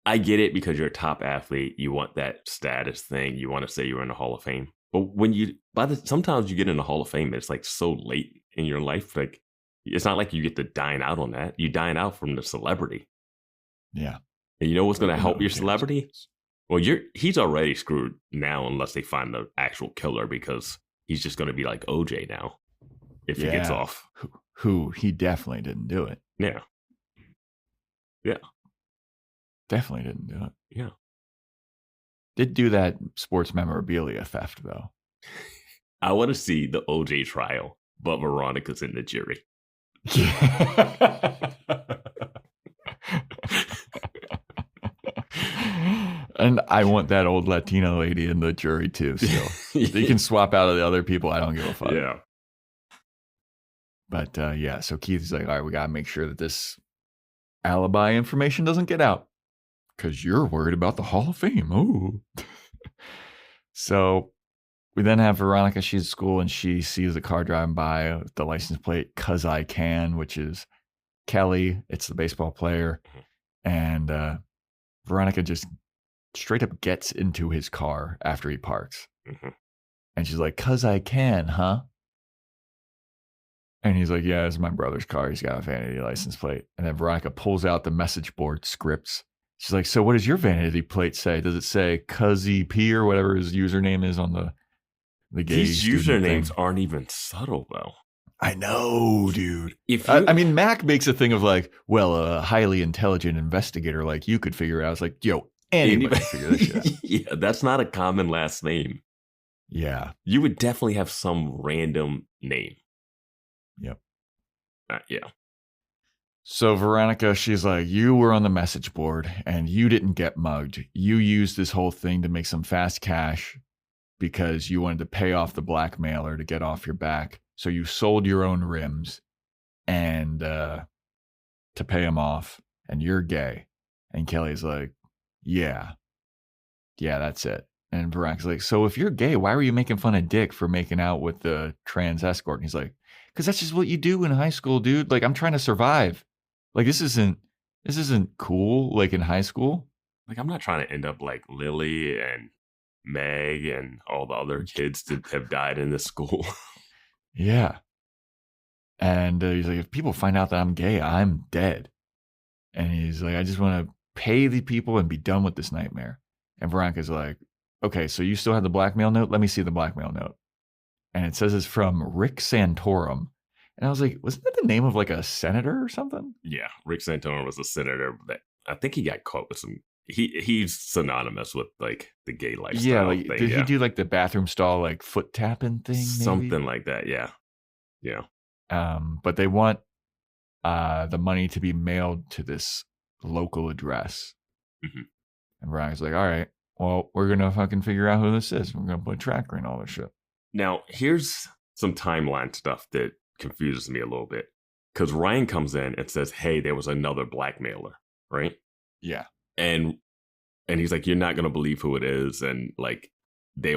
I get it because you're a top athlete. You want that status thing. You want to say you're in the Hall of Fame. But when sometimes you get in the Hall of Fame, it's like so late in your life. Like, it's not like you get to dine out on that. You dine out from the celebrity. Yeah. And you know what's going to help your celebrity? Well, he's already screwed now unless they find the actual killer because he's just going to be like OJ now if he gets off. Who he definitely didn't do it. Yeah. Yeah. Definitely didn't do it. Yeah. Did do that sports memorabilia theft, though. I want to see the OJ trial, but Veronica's in the jury. And I want that old Latino lady in the jury, too. Still. They can swap out of the other people. I don't give a fuck. Yeah. But yeah, so Keith's like, all right, we got to make sure that this alibi information doesn't get out. Because you're worried about the Hall of Fame. Oh. So we then have Veronica. She's at school and she sees a car driving by with the license plate, "Cause I Can," which is Kelly. It's the baseball player. And Veronica just straight up gets into his car after he parks. Mm-hmm. And she's like, "Cause I can, huh?" And he's like, "Yeah, it's my brother's car. He's got a vanity license plate." And then Veronica pulls out the message board scripts. She's like, "So what does your vanity plate say? Does it say Cuzzy P or whatever his username is on the gay These usernames aren't even subtle, though. I know, dude. I mean, Mac makes a thing of like, well, a highly intelligent investigator like you could figure it out. It's like, yo, anybody figure this shit out. Yeah, that's not a common last name. Yeah. You would definitely have some random name. Yep. Yeah. So Veronica, she's like, you were on the message board and you didn't get mugged. You used this whole thing to make some fast cash because you wanted to pay off the blackmailer to get off your back. So you sold your own rims and to pay him off, and you're gay. And Kelly's like, yeah, that's it. And Veronica's like, so if you're gay, why were you making fun of Dick for making out with the trans escort? And he's like, because that's just what you do in high school, dude. Like, I'm trying to survive. Like, this isn't cool, like in high school. Like, I'm not trying to end up like Lily and Meg and all the other kids that have died in this school. Yeah. And he's like, if people find out that I'm gay, I'm dead. And he's like, I just want to pay the people and be done with this nightmare. And Veronica's like, okay, so you still have the blackmail note? Let me see the blackmail note. And it says it's from Rick Santorum. And I was like, wasn't that the name of like a senator or something? Yeah, Rick Santorum was a senator that I think he got caught with some. He's synonymous with like the gay lifestyle. Yeah, like thing, did he do like the bathroom stall like foot tapping thing? Maybe? Something like that. Yeah. But they want the money to be mailed to this local address. Mm-hmm. And Brian's like, all right, well, we're gonna fucking figure out who this is. We're gonna put a tracker and all this shit. Now, here's some timeline stuff that confuses me a little bit. Because Ryan comes in and says, hey, there was another blackmailer, right? Yeah. And he's like, you're not going to believe who it is. And like, they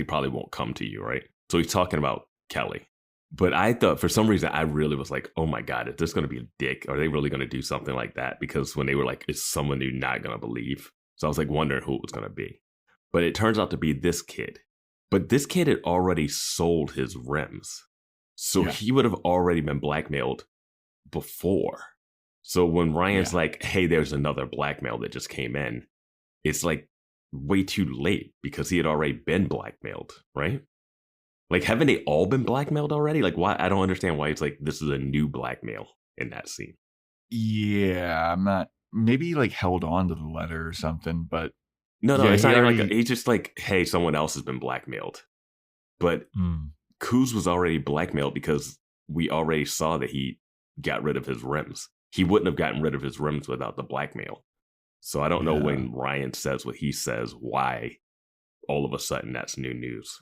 probably won't come to you, right? So he's talking about Kelly. But I thought, for some reason, I really was like, oh my God, is this going to be a dick? Are they really going to do something like that? Because when they were like, is someone you're not going to believe? So I was like wondering who it was going to be. But it turns out to be this kid. But this kid had already sold his rims. So he would have already been blackmailed before. So when Ryan's like, hey, there's another blackmail that just came in, it's like way too late because he had already been blackmailed, right? Like, haven't they all been blackmailed already? Like, why? I don't understand why it's like this is a new blackmail in that scene. Yeah, I'm not. Maybe he like held on to the letter or something, but no, it's not even like he's just like, hey, someone else has been blackmailed. But Kuz was already blackmailed because we already saw that he got rid of his rims. He wouldn't have gotten rid of his rims without the blackmail. So I don't know when Ryan says what he says, why all of a sudden that's new news.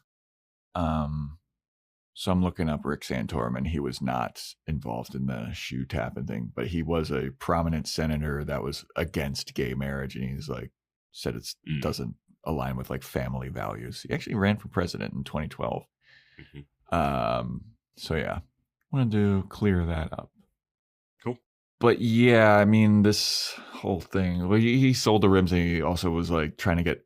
So I'm looking up Rick Santorum, and he was not involved in the shoe tapping thing, but he was a prominent senator that was against gay marriage, and he's like said it doesn't align with like family values. He actually ran for president in 2012. So yeah, wanted to clear that up. Cool. But yeah, I mean, this whole thing, well, he sold the rims, and he also was like trying to get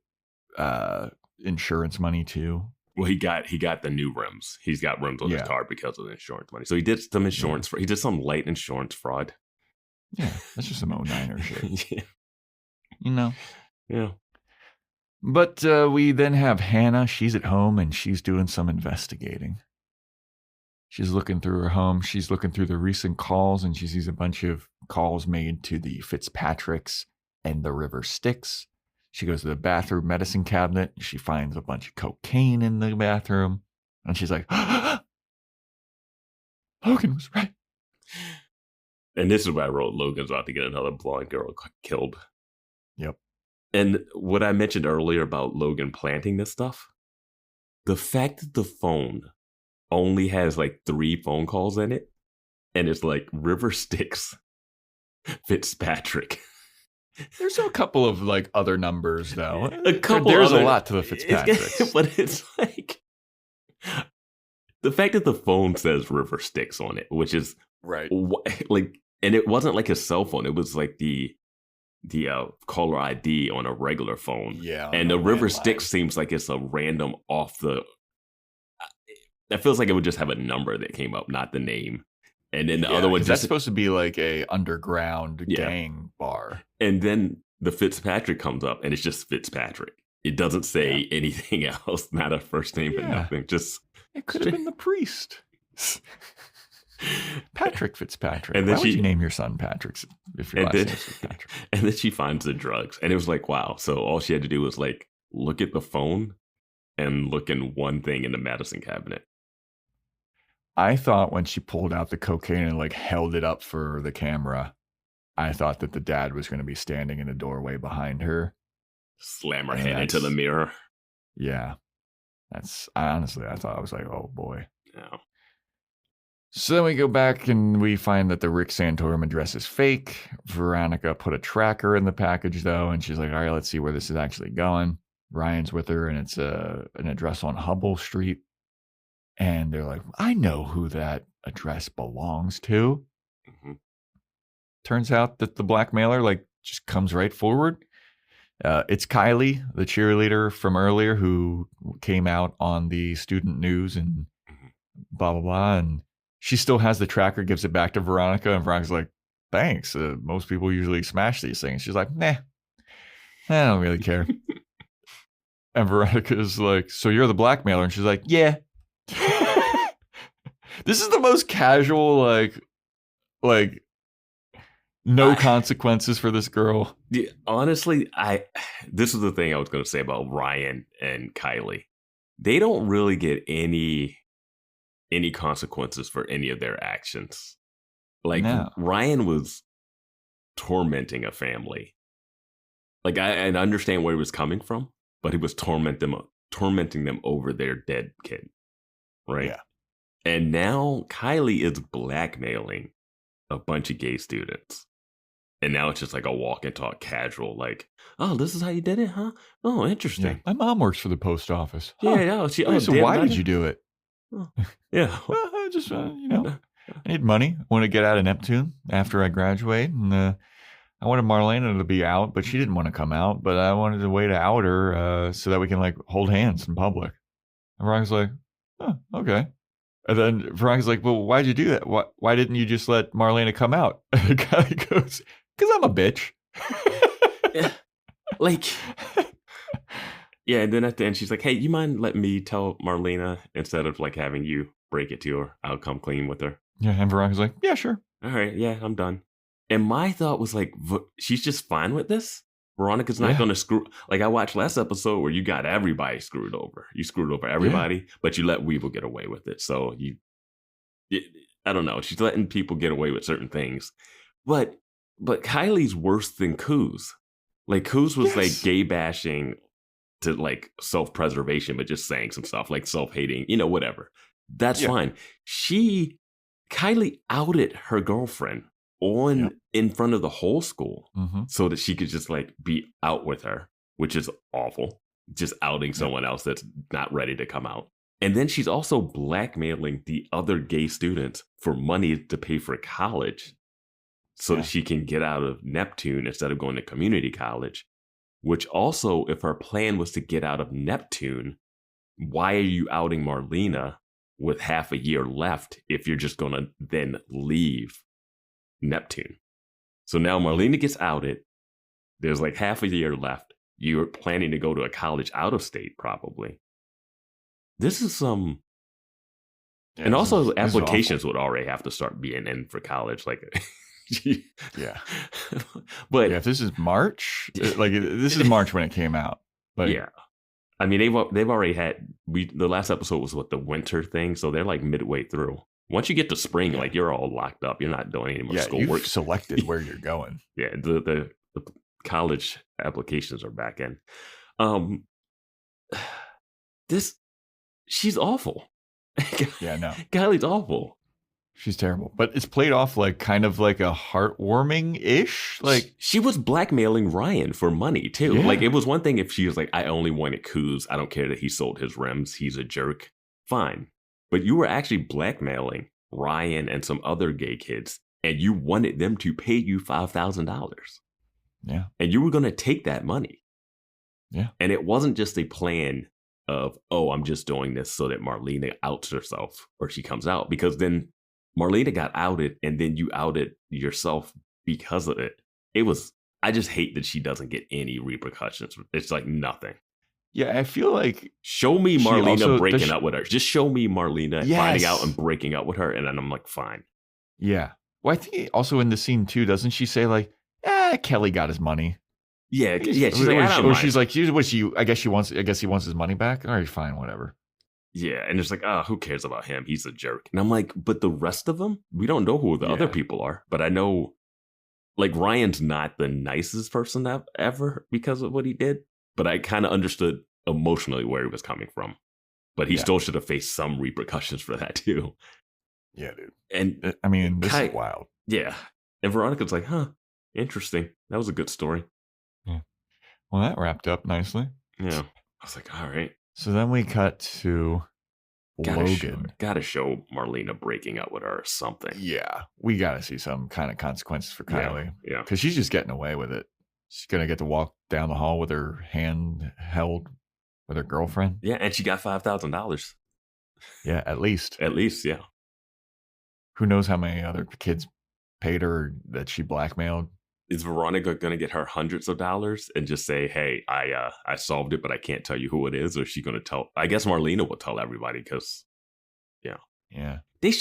insurance money too. Well, he got the new rims. He's got rims on his car because of the insurance money. So he did some insurance. He did some light insurance fraud. Yeah, that's just some 09er shit. Yeah. You know? Yeah. But we then have Hannah. She's at home, and she's doing some investigating. She's looking through her home. She's looking through the recent calls, and she sees a bunch of calls made to the Fitzpatricks and the River Styx. She goes to the bathroom medicine cabinet. She finds a bunch of cocaine in the bathroom. And she's like, Logan was right. And this is where I wrote, Logan's about to get another blonde girl killed. Yep. And what I mentioned earlier about Logan planting this stuff, the fact that the phone only has like 3 phone calls in it, and it's like River Styx, Fitzpatrick. There's a couple of like other numbers though. There's a lot to the Fitzpatricks. But it's like the fact that the phone says River Styx on it, which is right. Like, and it wasn't like a cell phone. It was like the caller ID on a regular phone. Yeah. And the River Styx seems like it's a random off the. That feels like it would just have a number that came up, not the name. And then the other one, that's supposed to be like a underground gang bar. And then the Fitzpatrick comes up, and it's just Fitzpatrick. It doesn't say anything else, not a first name and nothing. Just it could have been the priest, Patrick Fitzpatrick. And then Why would you name your son Patrick if your last name is Fitzpatrick? And then she finds the drugs, and it was like, wow. So all she had to do was like look at the phone and look in one thing in the medicine cabinet. I thought when she pulled out the cocaine and like held it up for the camera, I thought that the dad was going to be standing in the doorway behind her. Slam her head into the mirror. Yeah. Honestly, I thought, I was like, oh boy. No. So then we go back and we find that the Rick Santorum address is fake. Veronica put a tracker in the package though, and she's like, all right, let's see where this is actually going. Ryan's with her, and it's an address on Hubble Street. And they're like, I know who that address belongs to. Mm-hmm. Turns out that the blackmailer like just comes right forward. It's Kylie, the cheerleader from earlier, who came out on the student news and blah, blah, blah. And she still has the tracker, gives it back to Veronica. And Veronica's like, thanks. Most people usually smash these things. She's like, nah, I don't really care. And Veronica's like, so you're the blackmailer? And she's like, yeah. This is the most casual, like no consequences for this girl. Honestly, this is the thing I was going to say about Ryan and Kylie. They don't really get any consequences for any of their actions. Like Ryan was tormenting a family. Like I understand where he was coming from, but he was tormenting them over their dead kid, right? Yeah. And now Kylie is blackmailing a bunch of gay students. And now it's just like a walk and talk casual, like, oh, this is how you did it, huh? Oh, interesting. Yeah. My mom works for the post office. Huh. Yeah, so why did you do it? Oh. Yeah. I just, I need money. I want to get out of Neptune after I graduate. And I wanted Marlena to be out, but she didn't want to come out. But I wanted a way to out her so that we can like hold hands in public. And Veronica's like, oh, okay. And then Veronica's like, well, why'd you do that? Why didn't you just let Marlena come out? And the guy goes, because I'm a bitch. Yeah. Like, yeah. And then at the end, she's like, hey, you mind letting me tell Marlena instead of like having you break it to her? I'll come clean with her. Yeah. And Veronica's like, yeah, sure. All right. Yeah, I'm done. And my thought was like, she's just fine with this. Veronica's not going to screw. Like I watched last episode where you got everybody screwed over. You screwed over everybody, but you let Weevil get away with it. So I don't know. She's letting people get away with certain things. But Kylie's worse than Kuz. Like Kuz was like gay bashing to like self-preservation, but just saying some stuff like self-hating, whatever. That's fine. Kylie outed her girlfriend in front of the whole school so that she could just like be out with her, which is awful. Just outing someone else that's not ready to come out. And then she's also blackmailing the other gay students for money to pay for college so that she can get out of Neptune instead of going to community college, which also, if her plan was to get out of Neptune, why are you outing Marlena with half a year left if you're just going to then leave Neptune? So now Marlena gets outed. There's like half a year left. You're planning to go to a college out of state, probably. This is some... and also applications would already have to start being in for college. Like... yeah. But if this is March, like this is March when it came out. But yeah. I mean, they've already had... the last episode was the winter thing. So they're like midway through. Once you get to spring, like you're all locked up. You're not doing any more schoolwork. You've selected where you're going. Yeah, the college applications are back in. She's awful. Yeah, no. Kylie's awful. She's terrible. But it's played off like kind of like a heartwarming-ish. Like she was blackmailing Ryan for money too. Yeah. Like it was one thing if she was like, I only wanted Kuz. I don't care that he sold his rims. He's a jerk. Fine. But you were actually blackmailing Ryan and some other gay kids, and you wanted them to pay you $5,000. Yeah. And you were going to take that money. Yeah. And it wasn't just a plan of, oh, I'm just doing this so that Marlena outs herself or she comes out, because then Marlena got outed and then you outed yourself because of it. I just hate that she doesn't get any repercussions. It's like nothing. Yeah, I feel like... show me Marlena breaking up with her. Just show me Marlena finding out and breaking up with her, and then I'm like, fine. Yeah. Well, I think also in the scene, too, doesn't she say, like, Kelly got his money? Yeah. She's like, she's like, I guess he wants his money back? All right, fine, whatever. Yeah, and it's like, who cares about him? He's a jerk. And I'm like, but the rest of them? We don't know who the other people are. But I know, like, Ryan's not the nicest person ever because of what he did. But I kind of understood emotionally where he was coming from. But he still should have faced some repercussions for that, too. Yeah, dude. And I mean, this is wild. Yeah. And Veronica's like, interesting. That was a good story. Yeah. Well, that wrapped up nicely. Yeah. I was like, all right. So then we cut to Logan. Gotta show Marlena breaking up with her or something. Yeah. We gotta see some kind of consequences for Kylie. Yeah. Because she's just getting away with it. She's going to get to walk down the hall with her hand held with her girlfriend. Yeah, and she got $5,000. Yeah, at least. At least, yeah. Who knows how many other kids paid her that she blackmailed? Is Veronica going to get her hundreds of dollars and just say, hey, I solved it, but I can't tell you who it is? Or is she going to tell? I guess Marlena will tell everybody because, yeah. Yeah. They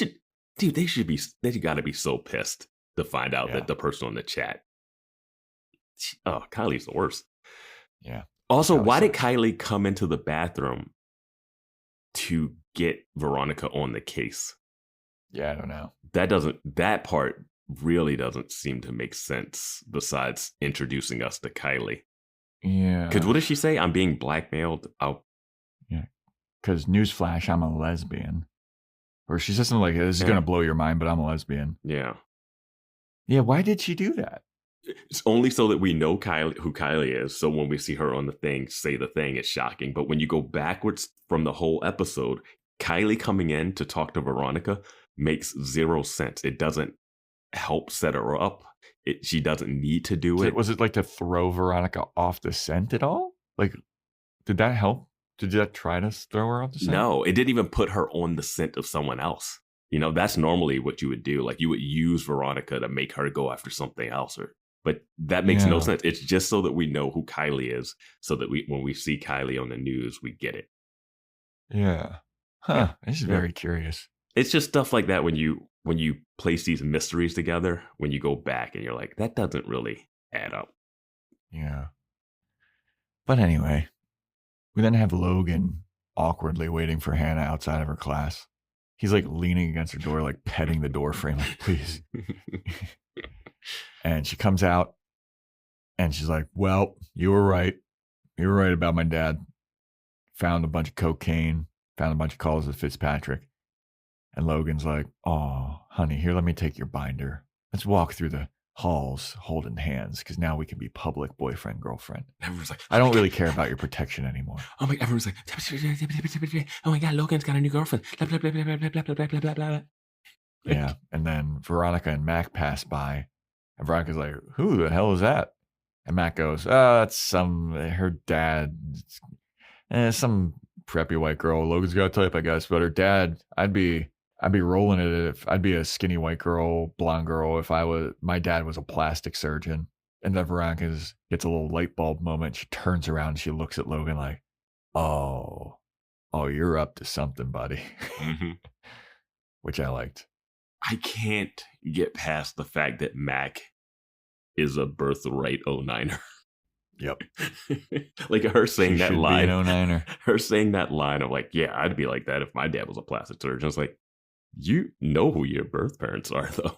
gotta be so pissed to find out that the person on the chat. Oh, Kylie's the worst. Yeah. Also, why did Kylie come into the bathroom to get Veronica on the case? Yeah, I don't know. That part really doesn't seem to make sense besides introducing us to Kylie. Yeah. Because what does she say? I'm being blackmailed. Yeah. Because newsflash, I'm a lesbian. Or she says something like, this is going to blow your mind, but I'm a lesbian. Yeah. Yeah, why did she do that? It's only so that we know who Kylie is. So when we see her on the thing, say the thing, it's shocking. But when you go backwards from the whole episode, Kylie coming in to talk to Veronica makes zero sense. It doesn't help set her up. She doesn't need to do it. Was it like to throw Veronica off the scent at all? Like, did that help? Did that try to throw her off the scent? No, it didn't even put her on the scent of someone else. That's normally what you would do. Like, you would use Veronica to make her go after something else. But that makes no sense. It's just so that we know who Kylie is, so that when we see Kylie on the news, we get it. Yeah. Huh. This is very curious. It's just stuff like that when you place these mysteries together, when you go back and you're like, that doesn't really add up. Yeah. But anyway, we then have Logan awkwardly waiting for Hannah outside of her class. He's like leaning against her door, like petting the door frame, like, please. And she comes out and she's like, well, you were right. You were right about my dad. Found a bunch of cocaine, found a bunch of calls with Fitzpatrick. And Logan's like, oh, honey, here, let me take your binder. Let's walk through the halls holding hands, because now we can be public boyfriend, girlfriend. Everyone's like, I don't really care about your protection anymore. Oh my, everyone's like, oh my God, Logan's got a new girlfriend. Blah, blah, blah, blah, blah, blah, blah, blah, blah, blah. Yeah. And then Veronica and Mac pass by. And Veronica's like, who the hell is that? And Mac goes, that's her dad. Some preppy white girl. Logan's got a type, I guess. But her dad, I'd be rolling it if I'd be a skinny white girl, blonde girl, if my dad was a plastic surgeon. And then Veronica gets a little light bulb moment. She turns around and she looks at Logan like, oh, you're up to something, buddy. Mm-hmm. Which I liked. I can't get past the fact that Mac is a birthright 09er. Yep. Like her saying that line. Be an 09er. Her saying that line of like, yeah, I'd be like that if my dad was a plastic surgeon. It's like, you know who your birth parents are, though.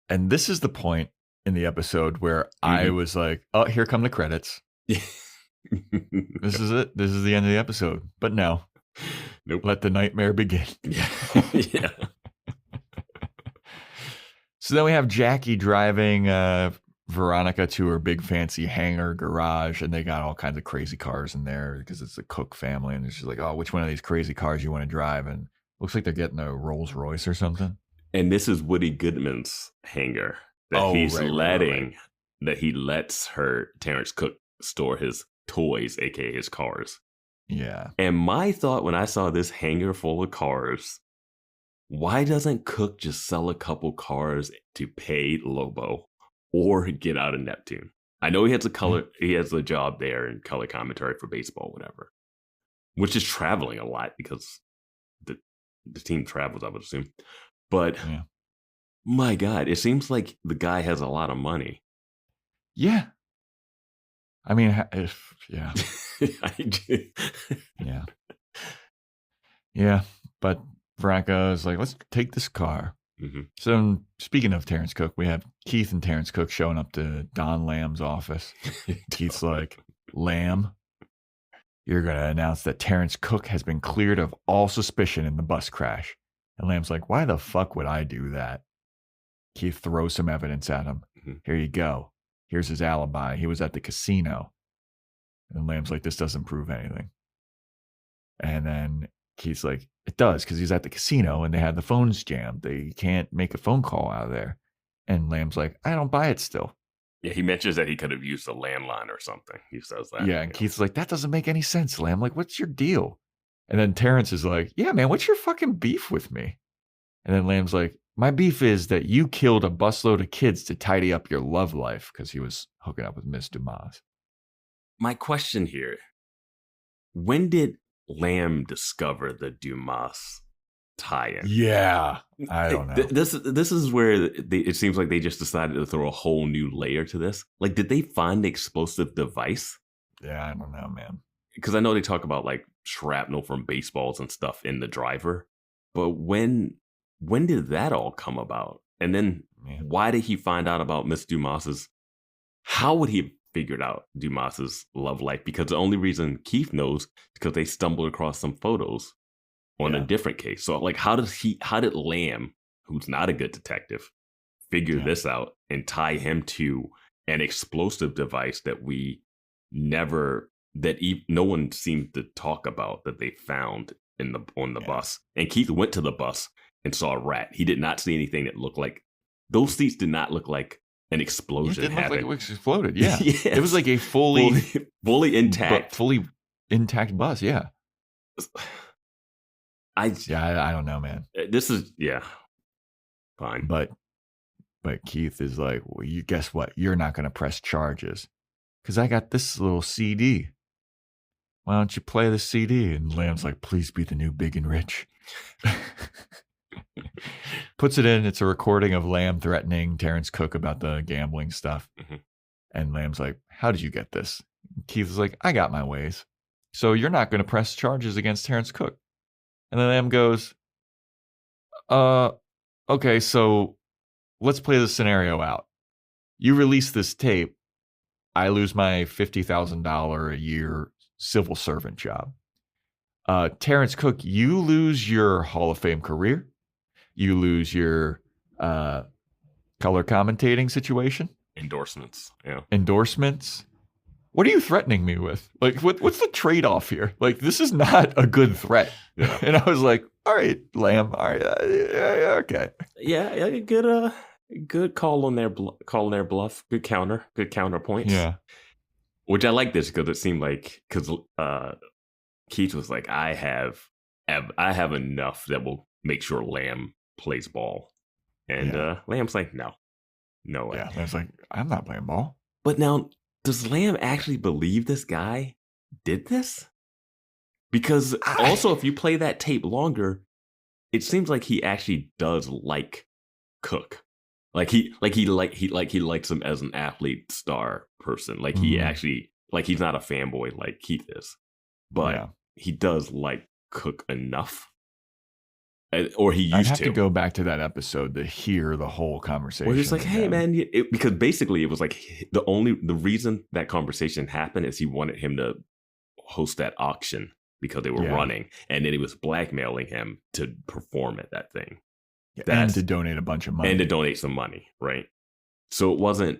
And this is the point in the episode where I was like, oh, here come the credits. This is it. This is the end of the episode. But no. Nope. Let the nightmare begin. Yeah. So then we have Jackie driving Veronica to her big fancy hangar garage, and they got all kinds of crazy cars in there because it's the Cook family. And she's like, oh, which one of these crazy cars you want to drive? And looks like they're getting a Rolls Royce or something. And this is Woody Goodman's hangar that that he lets Terrence Cook store his toys, aka his cars. Yeah. And my thought when I saw this hangar full of cars, why doesn't Cook just sell a couple cars to pay Lobo or get out of Neptune? I know he has he has a job there in color commentary for baseball, whatever, which is traveling a lot because the team travels, I would assume. But my God, it seems like the guy has a lot of money. Yeah. I mean, yeah. Yeah. Yeah. But Veronica is like, let's take this car. Mm-hmm. So speaking of Terrence Cook, we have Keith and Terrence Cook showing up to Don Lamb's office. Keith's like, Lamb, you're going to announce that Terrence Cook has been cleared of all suspicion in the bus crash. And Lamb's like, why the fuck would I do that? Keith throws some evidence at him. Mm-hmm. Here you go. Here's his alibi. He was at the casino. And Lamb's like, this doesn't prove anything. And then Keith's like, it does, because he's at the casino and they had the phones jammed. They can't make a phone call out of there. And Lamb's like, I don't buy it still. Yeah, he mentions that he could have used a landline or something. He says that. Yeah, and Keith's like, that doesn't make any sense, Lamb. Like, what's your deal? And then Terrence is like, yeah, man, what's your fucking beef with me? And then Lamb's like, my beef is that you killed a busload of kids to tidy up your love life, because he was hooking up with Miss Dumas. My question here, when did Lamb discover the Dumas tie-in. Yeah, I don't know. This is where it seems like they just decided to throw a whole new layer to this. Like, did they find the explosive device? Yeah, I don't know, man. Because I know they talk about like shrapnel from baseballs and stuff in the driver, but when did that all come about? And then why did he find out about Miss Dumas's? How would he have figured out Dumas's love life? Because the only reason Keith knows is because they stumbled across some photos on a different case. So like, how did Lamb, who's not a good detective, figure this out and tie him to an explosive device that no one seemed to talk about that they found on the bus? And Keith went to the bus and saw a rat. He did not see anything that looked like, those seats did not look like an explosion. It didn't look like happened. it was exploded. Yeah. It was like a fully intact bus. Yeah. I don't know, man. This is fine. But Keith is like, well, you guess what? You're not going to press charges because I got this little CD. Why don't you play the CD? And Lamb's like, please be the new Big and Rich. Puts it in. It's a recording of Lamb threatening Terrence Cook about the gambling stuff. Mm-hmm. And Lamb's like, how did you get this? Keith is like, I got my ways. So you're not going to press charges against Terrence Cook. And then Lamb goes, okay, so let's play the scenario out. You release this tape. I lose my $50,000 a year civil servant job. Terrence Cook, you lose your Hall of Fame career. You lose your color commentating situation. Endorsements. Yeah. Endorsements. What are you threatening me with? Like, what's the trade-off here? Like, this is not a good threat. Yeah. And I was like, all right, Lamb. All right. Okay. Yeah. Good call on their bluff. Good counterpoints. Yeah. Which I like this because it seemed like, because Keith was like, I have enough that will make sure Lamb plays ball. And Lamb's like, no way. Yeah. Lamb's like, I'm not playing ball. But now, does Lamb actually believe this guy did this? Because also, if you play that tape longer, it seems like he actually does like Cook. He likes him as an athlete star person. Like he actually, like he's not a fanboy like Keith is, but he does like Cook enough. Or he used to. I'd have to go back to that episode to hear the whole conversation. Where he's like, hey, man, because basically it was like the reason that conversation happened is he wanted him to host that auction because they were running. And then he was blackmailing him to perform at that thing. And to donate a bunch of money. And to donate some money, right? So it wasn't.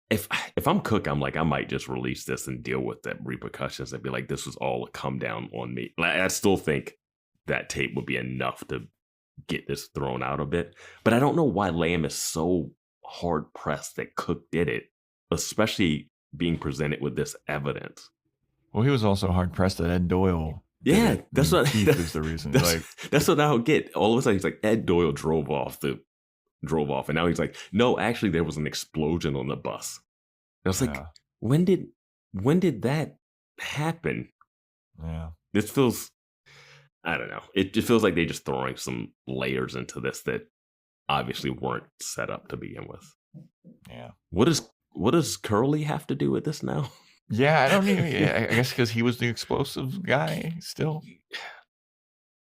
If I'm Cook, I'm like, I might just release this and deal with the repercussions and be like, this was all a come down on me. Like, I still think that tape would be enough to get this thrown out a bit. But I don't know why Lamb is so hard pressed that Cook did it, especially being presented with this evidence. Well, he was also hard pressed that Ed Doyle. Yeah, that's what Keith is the reason. That's what I don't get. All of a sudden, he's like, Ed Doyle drove off, and now he's like, no, actually, there was an explosion on the bus. And I was like, when did that happen? Yeah, this feels. I don't know. It just feels like they're just throwing some layers into this that obviously weren't set up to begin with. Yeah. What does Curly have to do with this now? Yeah, I don't even. I guess because he was the explosive guy still.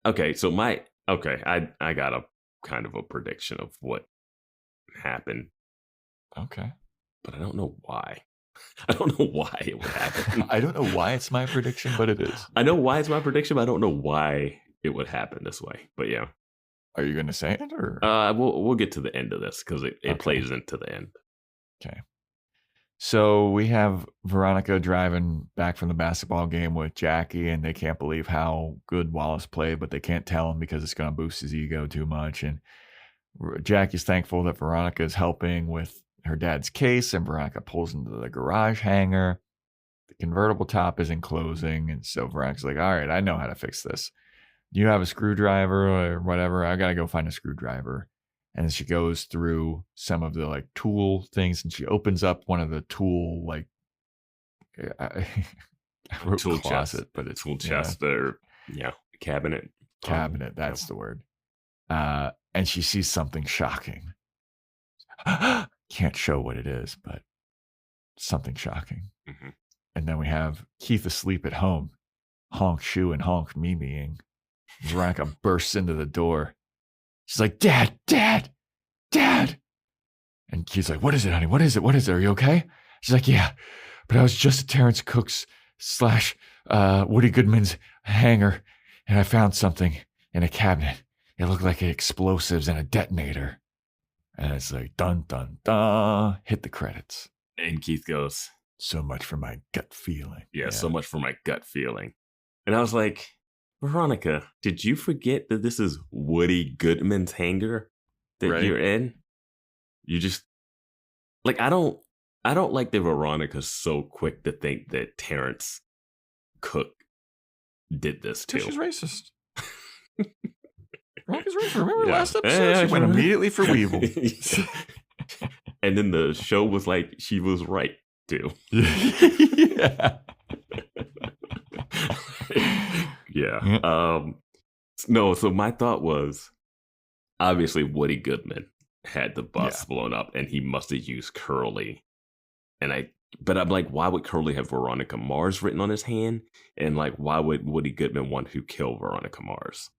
Okay, so I got a kind of a prediction of what happened. Okay, but I don't know why. I don't know why it would happen. I don't know why it's my prediction, but it is. I know why it's my prediction, but I don't know why it would happen this way. But yeah. Are you going to say it, or we'll get to the end of this because it plays into the end. Okay. So we have Veronica driving back from the basketball game with Jackie, and they can't believe how good Wallace played, but they can't tell him because it's going to boost his ego too much. And Jackie's thankful that Veronica is helping with her dad's case, and Veronica pulls into the garage hangar. The convertible top isn't closing, and so Veronica's like, all right, I know how to fix this. Do you have a screwdriver or whatever? I got to go find a screwdriver. And she goes through some of the like tool things, and she opens up one of the tool, like I wrote tool closet, chest, but it's tool chest. Or cabinet. Cabinet, that's the word. And she sees something shocking. Can't show what it is, but something shocking. Mm-hmm. And then we have Keith asleep at home, honk shoe and honk Mimiing. Veronica bursts into the door. She's like, Dad, Dad, Dad. And Keith's like, what is it, honey? What is it? What is it? Are you okay? She's like, yeah, but I was just at Terrence Cook's / Woody Goodman's hangar, and I found something in a cabinet. It looked like explosives and a detonator. And it's like, dun, dun, dun, hit the credits. And Keith goes, so much for my gut feeling. Yeah, so much for my gut feeling. And I was like, Veronica, did you forget that this is Woody Goodman's hangar that you're in? You just, like, I don't like that Veronica's so quick to think that Terrence Cook did this too. She's racist. Veronica's racist. Remember last episode? She went immediately for Weevil. And then the show was like, she was right too. Yeah. Yeah. No, so my thought was, obviously Woody Goodman had the bus blown up and he must have used Curly. But I'm like, why would Curly have Veronica Mars written on his hand? And like, why would Woody Goodman want to kill Veronica Mars?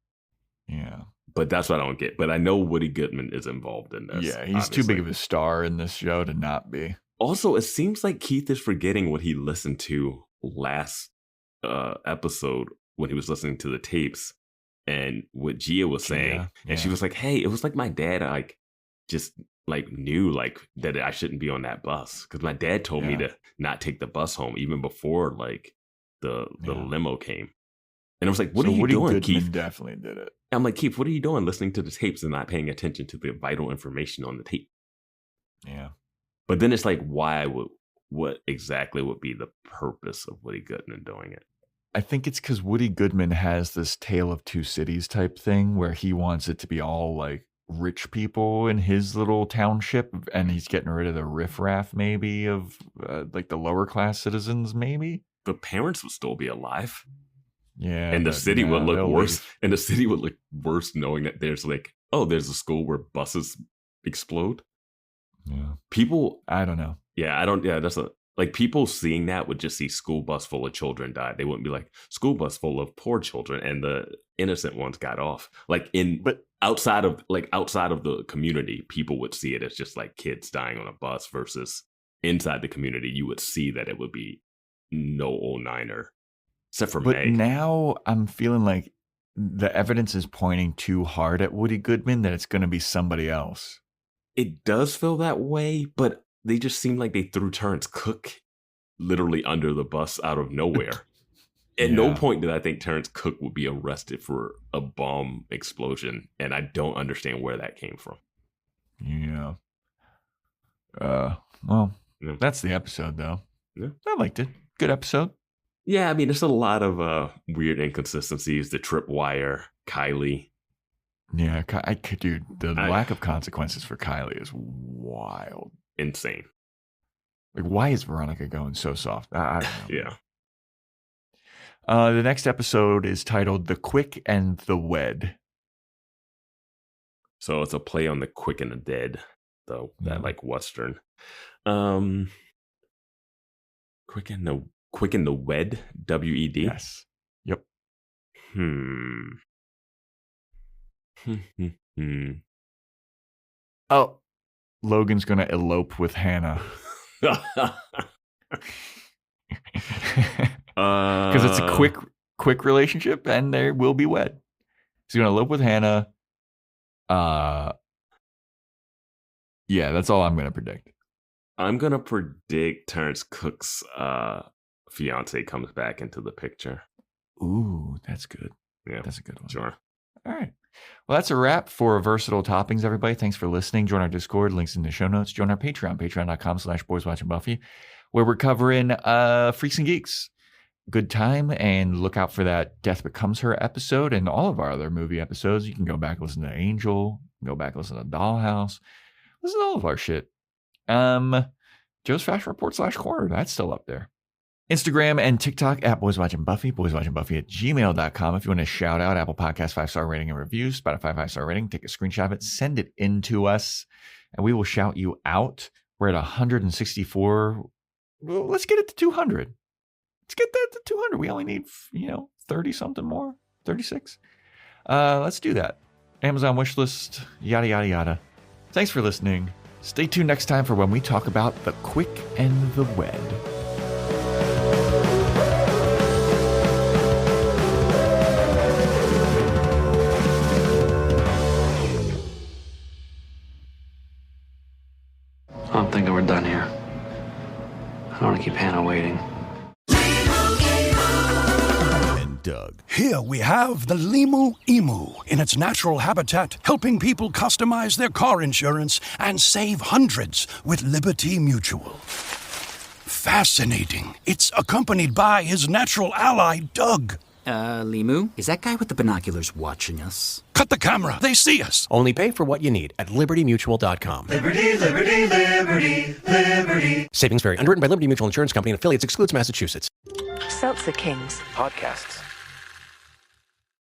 Yeah. But that's what I don't get. But I know Woody Goodman is involved in this. Yeah, he's too big of a star in this show to not be. Also, it seems like Keith is forgetting what he listened to last episode when he was listening to the tapes and what Gia was saying. And she was like, hey, it was like my dad, like, just like knew like that I shouldn't be on that bus. Because my dad told me to not take the bus home even before like the limo came. And I was like, what are you doing, Goodman Keith? Definitely did it. I'm like, Keith, what are you doing listening to the tapes and not paying attention to the vital information on the tape? Yeah. But then it's like, what exactly would be the purpose of Woody Goodman doing it? I think it's because Woody Goodman has this Tale of Two Cities type thing where he wants it to be all like rich people in his little township, and he's getting rid of the riffraff maybe of like the lower class citizens maybe. The parents would still be alive. Yeah. And the city would look worse. And the city would look worse knowing that there's like, oh, there's a school where buses explode. Yeah. People, I don't know. Like people seeing that would just see school bus full of children die. They wouldn't be like school bus full of poor children and the innocent ones got off. Like outside of the community, people would see it as just like kids dying on a bus versus inside the community. You would see that it would be no 09er. Except for May. But now I'm feeling like the evidence is pointing too hard at Woody Goodman that it's going to be somebody else. It does feel that way, but they just seem like they threw Terrence Cook literally under the bus out of nowhere. At no point did I think Terrence Cook would be arrested for a bomb explosion, and I don't understand where that came from. Yeah. That's the episode, though. Yeah. I liked it. Good episode. Yeah, I mean, there's a lot of weird inconsistencies. The tripwire, Kylie. Yeah, dude, the lack of consequences for Kylie is wild. Insane. Like, why is Veronica going so soft? I don't know. Yeah. The next episode is titled The Quick and the Wed. So it's a play on the quick and the dead, though, that like Western. Quick and the Wed, WED? Yes. Yep. Oh, Logan's going to elope with Hannah. Because it's a quick relationship and they will be wed. He's going to elope with Hannah. Yeah, that's all I'm going to predict. I'm going to predict Terrence Cook's fiance comes back into the picture. Ooh, that's good. Yeah, that's a good one. Sure. All right. Well, that's a wrap for Versatile Toppings, everybody. Thanks for listening. Join our Discord. Links in the show notes. Join our Patreon, patreon.com/boyswatchingbuffy, where we're covering Freaks and Geeks. Good time, and look out for that Death Becomes Her episode and all of our other movie episodes. You can go back and listen to Angel, go back and listen to Dollhouse, listen to all of our shit. Joe's Fashion Report /Corner, that's still up there. Instagram and TikTok at Boys Watching Buffy, boyswatchingbuffy@gmail.com. If you want to shout out Apple Podcast 5-star rating and reviews, Spotify 5-star rating, take a screenshot of it, send it in to us, and we will shout you out. We're at 164. Well, let's get it to 200. Let's get that to 200. We only need, 30 something more, 36. Let's do that. Amazon wishlist, yada, yada, yada. Thanks for listening. Stay tuned next time for when we talk about The Quick and the Wed. I'm thinking we're done here. I don't want to keep Hannah waiting. And Doug. Here we have the Limu Emu in its natural habitat, helping people customize their car insurance and save hundreds with Liberty Mutual. Fascinating. It's accompanied by his natural ally, Doug. Limu, is that guy with the binoculars watching us? Cut the camera. They see us. Only pay for what you need at libertymutual.com. Liberty, liberty, liberty, liberty. Savings vary. Underwritten by Liberty Mutual Insurance Company and affiliates. Excludes Massachusetts. Seltzer Kings. Podcasts.